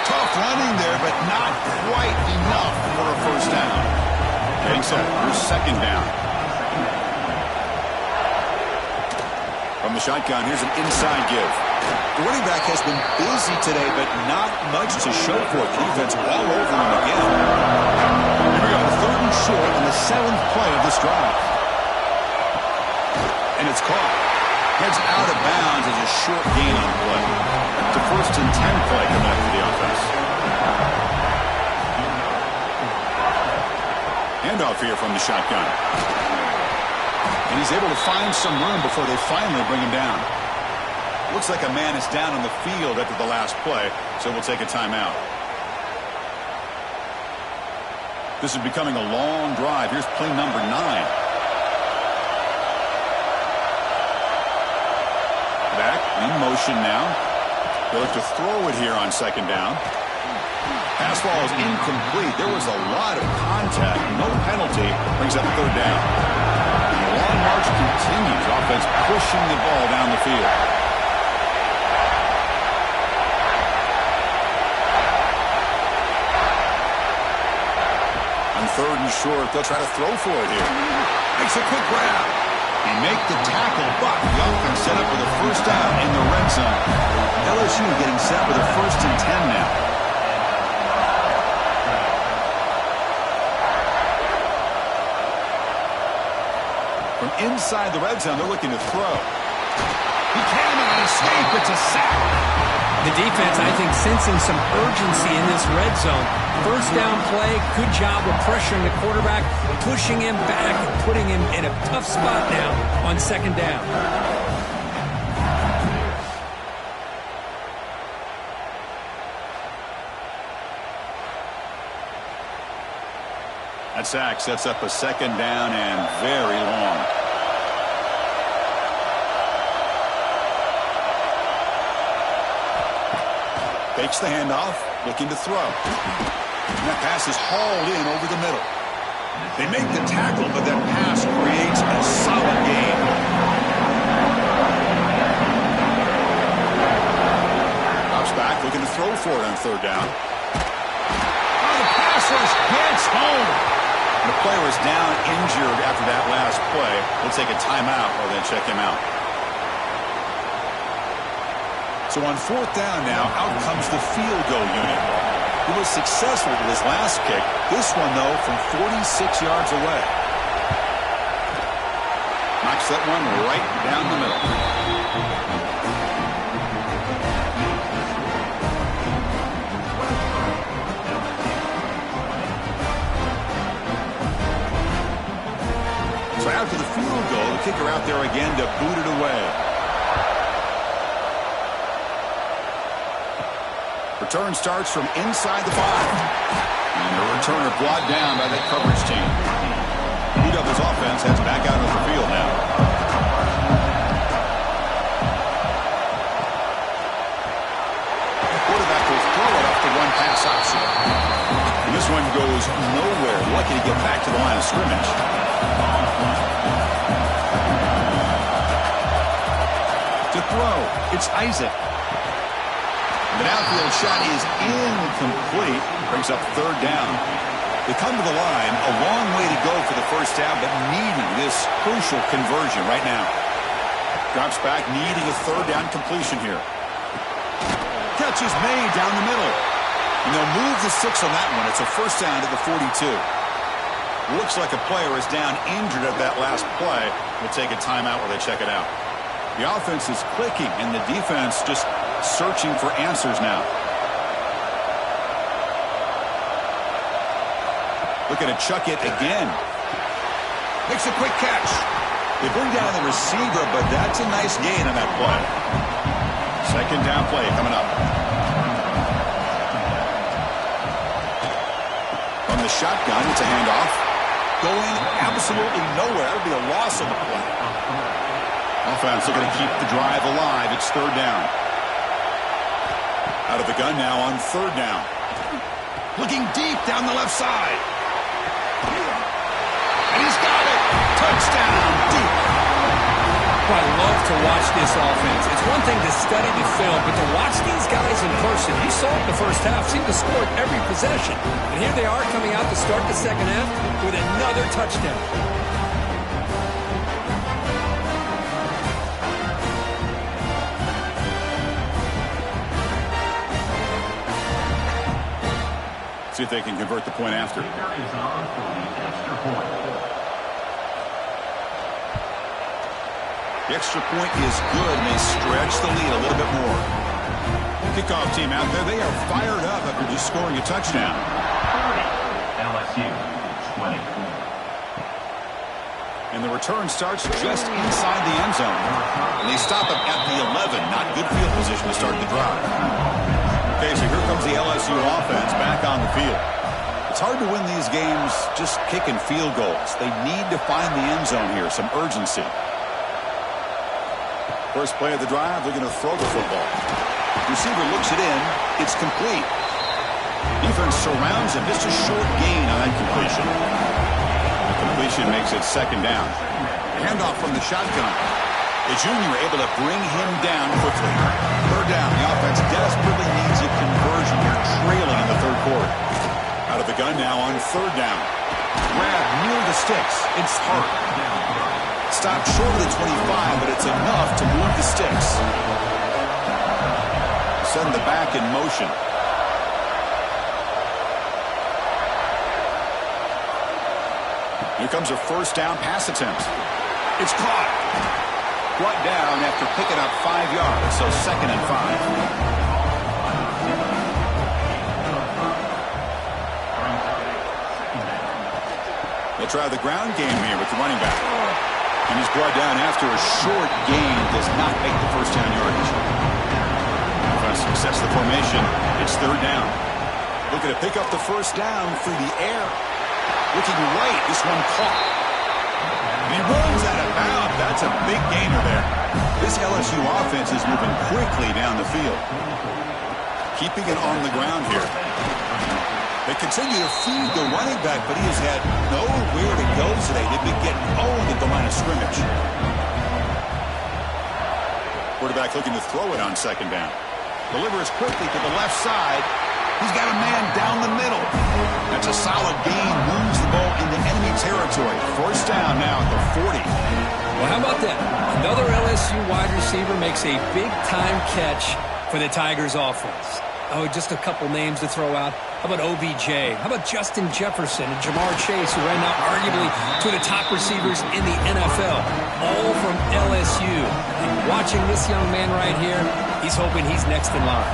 Tough running there, but not quite enough for a first down. Getting set. Here's second down. From the shotgun, here's an inside give. The running back has been busy today, but not much to show for it. The defense all over him again. Here we go, third and short in the 7th play of this drive. And it's caught. Heads out of bounds as a short gain on the play. It's a 1st and 10 play coming up for the offense. Handoff here from the shotgun. And he's able to find some room before they finally bring him down. Looks like a man is down on the field after the last play, so we'll take a timeout. This is becoming a long drive. Here's play number 9. Back in motion now. They'll look to throw it here on second down. Pass ball is incomplete. There was a lot of contact. No penalty. Brings up third down. The long march continues. Offense pushing the ball down the field. On third and short, they'll try to throw for it here. Makes a quick grab. They make the tackle, but the offense set up with a first down in the red zone. LSU getting set with a 1st and 10 now. From inside the red zone, they're looking to throw. He cannot escape. It's a sack. The defense, I think, sensing some urgency in this red zone. First down play, good job of pressuring the quarterback, pushing him back, and putting him in a tough spot now on second down. That sack sets up a second down and very long. Fakes the handoff, looking to throw. And that pass is hauled in over the middle. They make the tackle, but that pass creates a solid gain. Drops back, looking to throw for it on third down. Oh, the pass rush gets home. The player is down injured after that last play. We'll take a timeout or then check him out. So on fourth down now, out comes the field goal unit. He was successful with his last kick. This one, though, from 46 yards away. Knocks that one right down the middle. So after the field goal, the kicker out there again to boot it away. Return starts from inside the 5. And the returner brought down by that coverage team. UW's offense heads back out of the field now. The quarterback will throw it off the one pass option. And this one goes nowhere. Lucky to get back to the line of scrimmage. To throw, it's Isaac. The downfield shot is incomplete. Brings up third down. They come to the line. A long way to go for the first down, but needing this crucial conversion right now. Drops back, needing a third down completion here. Catch is made down the middle. And they'll move the 6 on that one. It's a first down to the 42. Looks like a player is down injured at that last play. We'll take a timeout while they check it out. The offense is clicking, and the defense just searching for answers now. Looking to chuck it again. Makes a quick catch. They bring down the receiver, but that's a nice gain on that play. Second down play coming up. From the shotgun, it's a handoff. Going absolutely nowhere. That would be a loss on the play. Offense looking to keep the drive alive. It's third down. Out of the gun now on third down. Looking deep down the left side. And he's got it. Touchdown, deep. I love to watch this offense. It's one thing to study the film, but to watch these guys in person, you saw it in the first half, seemed to score every possession. And here they are coming out to start the second half with another touchdown. See if they can convert the point after. The extra point is good, and they stretch the lead a little bit more. Kickoff team out there, they are fired up after just scoring a touchdown. LSU 20. And the return starts just inside the end zone. And they stop him at the 11. Not good field position to start the drive. Okay, so here comes the LSU offense back on the field. It's hard to win these games just kicking field goals. They need to find the end zone here, some urgency. First play of the drive, they're going to throw the football. Receiver looks it in. It's complete. Defense surrounds him. Just a short gain on that completion. The completion makes it second down. Handoff from the shotgun. The junior able to bring him down quickly. Third down. The offense desperately needs a conversion. They're trailing in the third quarter. Out of the gun now on third down. Grab near the sticks. It's Hart. Stop short of the 25, but it's enough to move the sticks. Send the back in motion. Here comes a first down pass attempt. It's caught. Brought down after picking up 5 yards, so second and 5. They'll try the ground game here with the running back. And he's brought down after a short gain. Does not make the first down yardage. Defense success the formation. It's third down. Looking to pick up the first down through the air. Looking right. This one caught. And he runs out of bounds. That's a big gainer there. This LSU offense is moving quickly down the field. Keeping it on the ground here. They continue to feed the running back, but he has had nowhere to go today. They've been getting owned at the line of scrimmage. Quarterback looking to throw it on second down. Delivers quickly to the left side. He's got a man down the middle. That's a solid gain. Moves the ball into enemy territory. First down now at the 40. Well, how about that? Another LSU wide receiver makes a big-time catch for the Tigers offense. Oh, just a couple names to throw out. How about OBJ? How about Justin Jefferson and Jamar Chase, who right now arguably two of the top receivers in the NFL, all from LSU. And watching this young man right here, he's hoping he's next in line.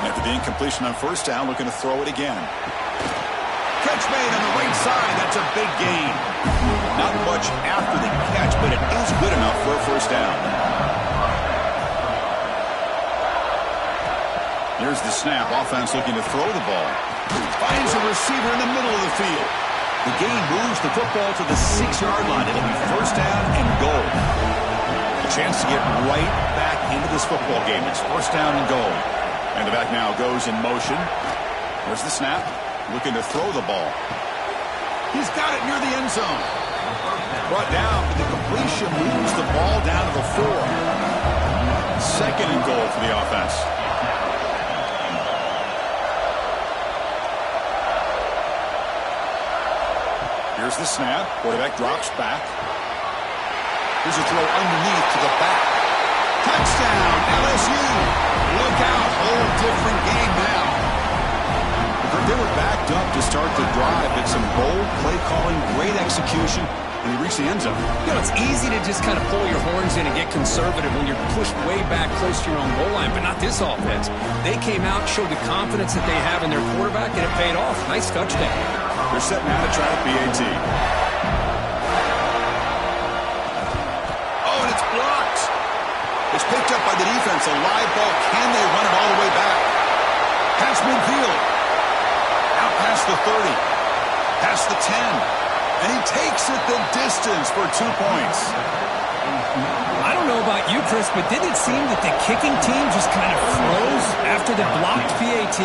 After the incompletion on first down, looking to throw it again. Catch made on the right side. That's a big gain. Not much after the catch, but it is good enough for a first down. Here's the snap. Offense looking to throw the ball. Finds a receiver in the middle of the field. The gain moves the football to the 6-yard line. It'll be first down and goal. A chance to get right back into this football game. It's first down and goal. And the back now goes in motion. There's the snap. Looking to throw the ball. He's got it near the end zone. Brought down, but the completion moves the ball down to the 4. Second and goal for the offense. Here's the snap. Quarterback drops back. Here's a throw underneath to the back. Touchdown, LSU. Look out. Whole different game now. They were backed up to start the drive. It's some bold play calling, great execution, and he reached the end zone. You know, it's easy to just kind of pull your horns in and get conservative when you're pushed way back close to your own goal line, but not this offense. They came out, showed the confidence that they have in their quarterback, and it paid off. Nice touchdown. They're setting out to try a PAT. Oh, and it's blocked. It's picked up by the defense. A live ball. Can they run it all the way back? Past midfield. Out past the 30. Past the 10. And he takes it the distance for 2 points. I don't know about you, Chris, but didn't it seem that the kicking team just kind of froze after the blocked PAT?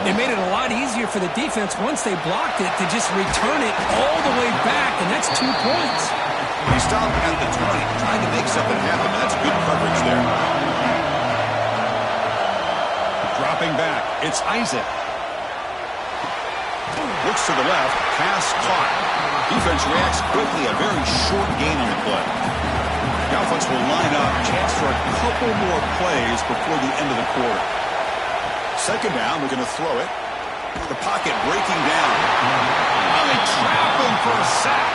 It made it a lot easier for the defense once they blocked it to just return it all the way back, and that 2 points. He stopped at the 20, trying to make something happen. That's good coverage there. Dropping back, it's Isaac. Looks to the left, pass caught. Defense reacts quickly, a very short gain on the play. The offense will line up, chance for a couple more plays before the end of the quarter. Second down, we're going to throw it. The pocket breaking down. Oh, they trap him for a sack.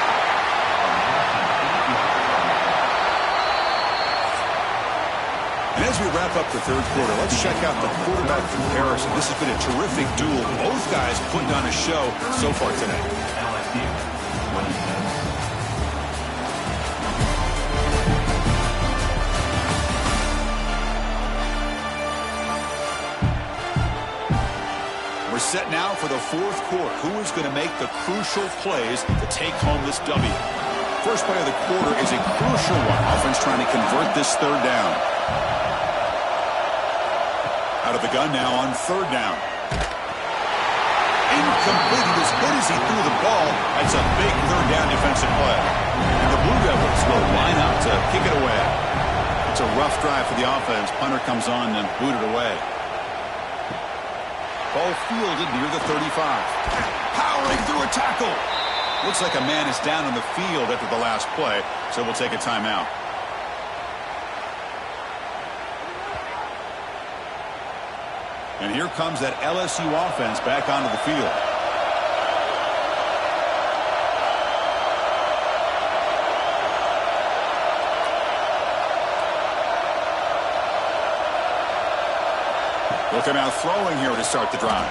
And as we wrap up the third quarter, let's check out the quarterback comparison. This has been a terrific duel. Both guys putting on a show so far today. LSU, 27. We're set now for the fourth quarter. Who is going to make the crucial plays to take home this W? First play of the quarter is a crucial one. Offense trying to convert this third down. Out of the gun now on third down. Incomplete. He was good as he threw the ball. That's a big third down defensive play. And the Blue Devils will line up to kick it away. It's a rough drive for the offense. Punter comes on and booted away. Ball fielded near the 35. Powering through a tackle. Looks like a man is down on the field after the last play, so we'll take a timeout. And here comes that LSU offense back onto the field. They'll come out throwing here to start the drive.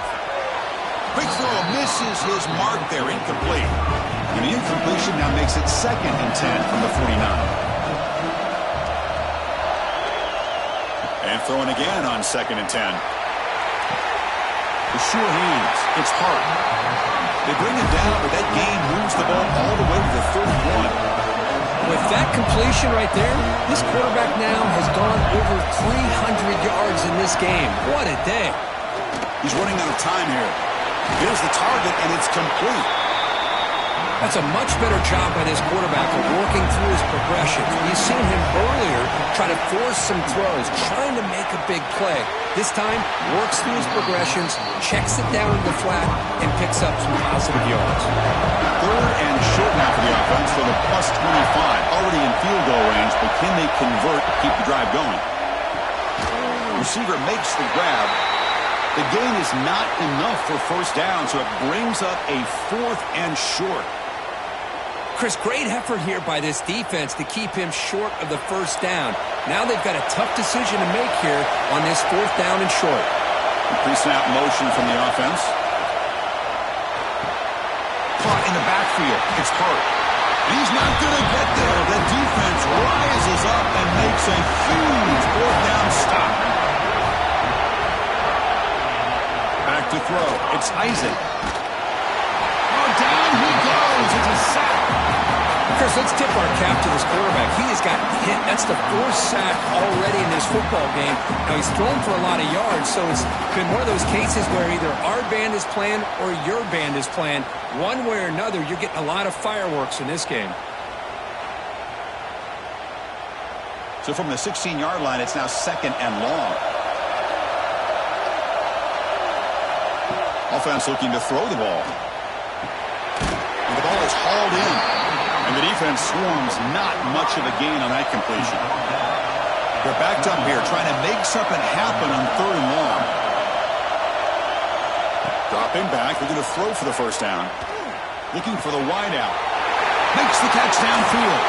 Quick throw misses his mark there, incomplete. And the incompletion now makes it 2nd and 10 from the 49. And throwing again on 2nd and 10. The sure hands. It's Hart. They bring it down, but that gain moves the ball all the way to the 31. With that completion right there, this quarterback now has gone over 300 yards in this game. What a day. He's running out of time here. Here's the target, and it's complete. That's a much better job by this quarterback of working through his progressions. We've seen him earlier try to force some throws, trying to make a big play. This time, works through his progressions, checks it down in the flat, and picks up some positive yards. Third and short now for the offense for the plus 25. Already in field goal range, but can they convert, keep the drive going? Receiver makes the grab. The gain is not enough for first down, so it brings up a 4th and short. Chris, great effort here by this defense to keep him short of the first down. Now they've got a tough decision to make here on this 4th down and short. Pre-snap motion from the offense. Caught in the backfield. It's Hart. He's not going to get there. The defense rises up and makes a huge 4th down stop. Back to throw. It's Isaac. Oh, down he goes. It's a sack. Chris, let's tip our cap to this quarterback. He has gotten hit. That's the 4th sack already in this football game. Now, he's thrown for a lot of yards, so it's been one of those cases where either our band is playing or your band is playing. One way or another, you're getting a lot of fireworks in this game. So from the 16-yard line, it's now 2nd and long. Offense looking to throw the ball. And the ball is hauled in. And the defense swarms, not much of a gain on that completion. They're backed up here, trying to make something happen on 3rd and long. Dropping back, they're going to throw for the first down. Looking for the wideout. Makes the catch downfield.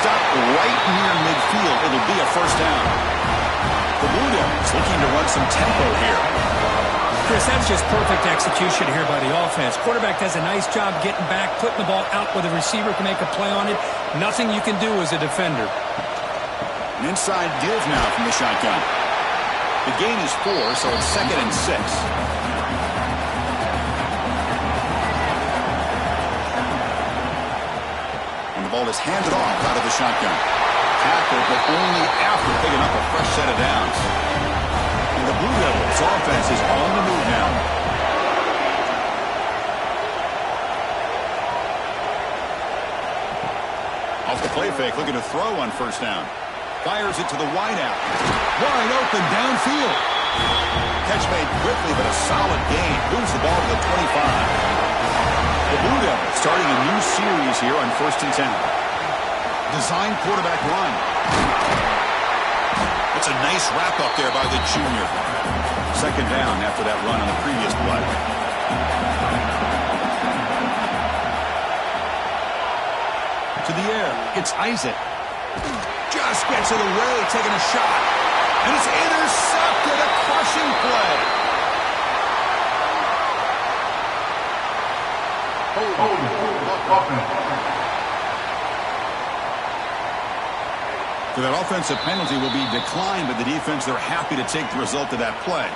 Stopped right near midfield. It'll be a first down. The Blue Devils looking to run some tempo here. Chris, that's just perfect execution here by the offense. Quarterback does a nice job getting back, putting the ball out where the receiver can make a play on it. Nothing you can do as a defender. An inside give now from the shotgun. The gain is 4, so it's 2nd and 6. And the ball is handed off out of the shotgun. Tackled, but only after picking up a fresh set of downs. And the Blue Devils offense is on the move now. Off the play fake, looking to throw on first down. Fires it to the wideout. Wide open downfield. Catch made quickly, but a solid gain. Moves the ball to the 25. The Blue Devils starting a new series here on 1st and 10. Design quarterback run. It's a nice wrap up there by the junior. 2nd down after that run on the previous play. To the air, it's Isaac. Just gets it away, taking a shot. And it's intercepted, a crushing play. So that offensive penalty will be declined by the defense. They're happy to take the result of that play.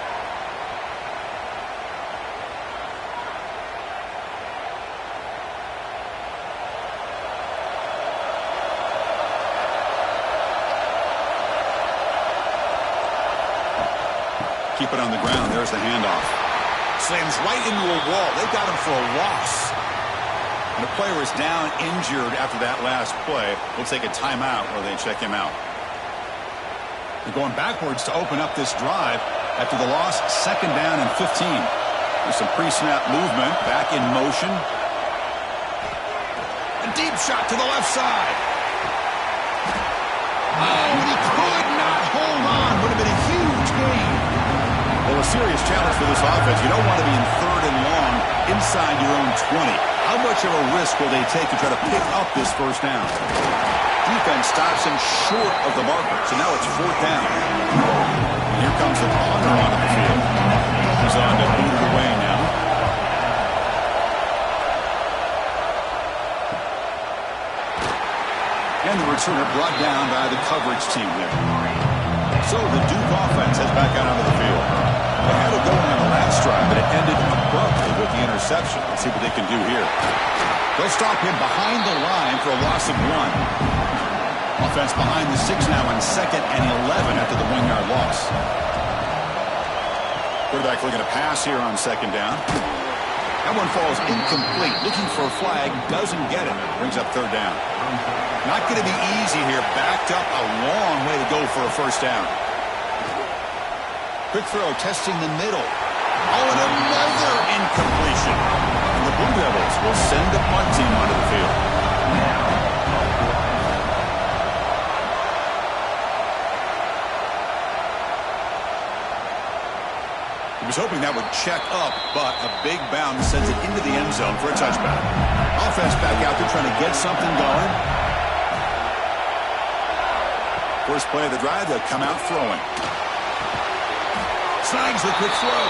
Keep it on the ground. There's the handoff. Slams right into a wall. They've got him for a loss. And the player is down injured after that last play. We'll take a timeout while they check him out. They're going backwards to open up this drive after the loss. 2nd down and 15. There's some pre-snap movement. Back in motion. A deep shot to the left side. Oh, and he could not hold on. Would have been a huge gain. Well, a serious challenge for this offense. You don't want to be in 3rd and long inside your own 20. How much of a risk will they take to try to pick up this first down? Defense stops him short of the marker, so now it's 4th down. And here comes the punter onto the field. He's on to boot it away now. And the returner brought down by the coverage team there. So the Duke offense heads back out onto the field. They had it going on the last drive, but it ended abruptly with the interception. Let's see what they can do here. They'll stop him behind the line for a loss of 1. Offense behind the 6 now on 2nd and 11 after the 1-yard loss. Quarterback looking to pass here on 2nd down. That one falls incomplete. Looking for a flag, doesn't get it. Brings up 3rd down. Not going to be easy here. Backed up a long way to go for a first down. Quick throw, testing the middle. Oh, and another incompletion. And the Blue Devils will send the punt team onto the field. He was hoping that would check up, but a big bounce sends it into the end zone for a touchback. Offense back out there trying to get something going. First play of the drive, they'll come out throwing. Snags the quick throw.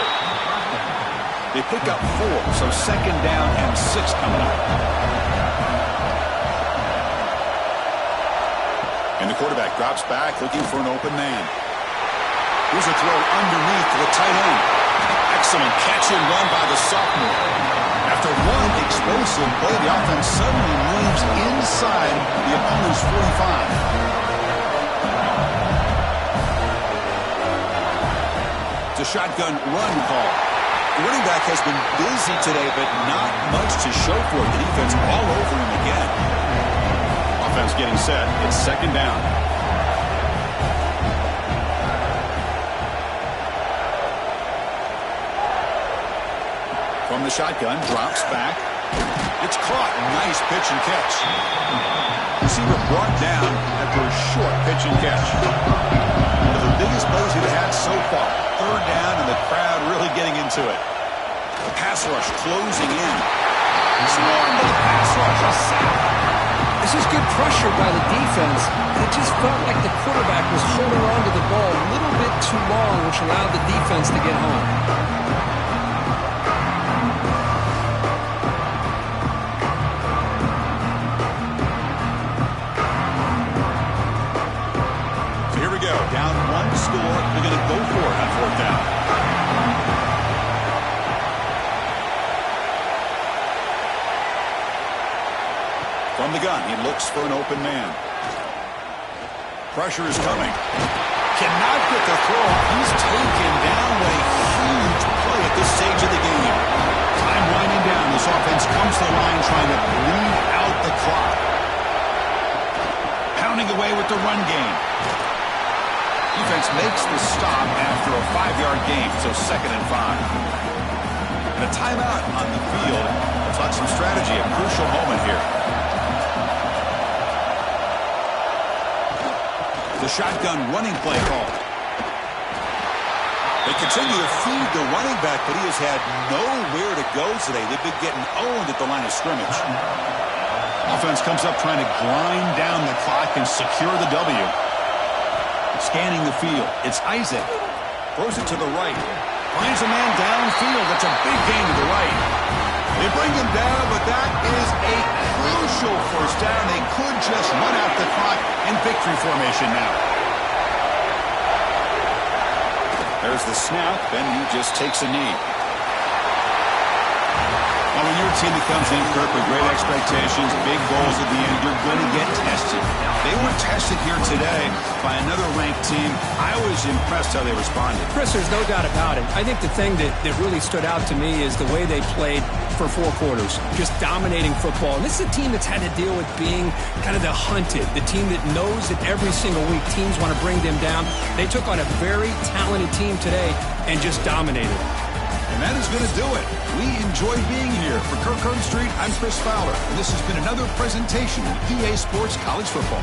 They pick up 4, so 2nd down and 6 coming up. And the quarterback drops back, looking for an open man. Here's a throw underneath to the tight end. Excellent catch and run by the sophomore. After one explosive play, the offense suddenly moves inside the opponent's 45. A shotgun run call. The running back has been busy today, but not much to show for it. The defense all over him again. Offense getting set. It's 2nd down. From the shotgun, drops back. It's caught. Nice pitch and catch. Receiver brought down after a short pitch and catch. One of the biggest plays he's had so far. 3rd down, and the crowd really getting into it. The pass rush closing in. Swarmed by the pass rush. A sack. This is good pressure by the defense. It just felt like the quarterback was holding on to the ball a little bit too long, which allowed the defense to get home. Down 1 score. They're going to go for it on 4th down. From the gun, he looks for an open man. Pressure is coming. Cannot get the throw. He's taken down with a huge play at this stage of the game. Time winding down. This offense comes to the line trying to bleed out the clock. away with the run game. Defense makes the stop after a 5-yard gain, so 2nd and 5. And a timeout on the field. Let's talk some strategy, a crucial moment here. The shotgun running play call. They continue to feed the running back, but he has had nowhere to go today. They've been getting owned at the line of scrimmage. Offense comes up trying to grind down the clock and secure the W. Scanning the field. It's Isaac. Throws it to the right. Finds a man downfield. That's a big gain to the right. They bring him down, but that is a crucial first down. They could just run out the clock in victory formation now. There's the snap, and he just takes a knee. Now, when you're a team that comes in, Kirk, with great expectations, big goals at the end, you're going to get tested. They were tested here today by another ranked team. I was impressed how they responded. Chris, there's no doubt about it. I think the thing that really stood out to me is the way they played for 4 quarters, just dominating football. And this is a team that's had to deal with being kind of the hunted, the team that knows that every single week teams want to bring them down. They took on a very talented team today and just dominated. And that is going to do it. We enjoy being here. For Kirk Herbstreit, I'm Chris Fowler, and this has been another presentation of EA Sports College Football.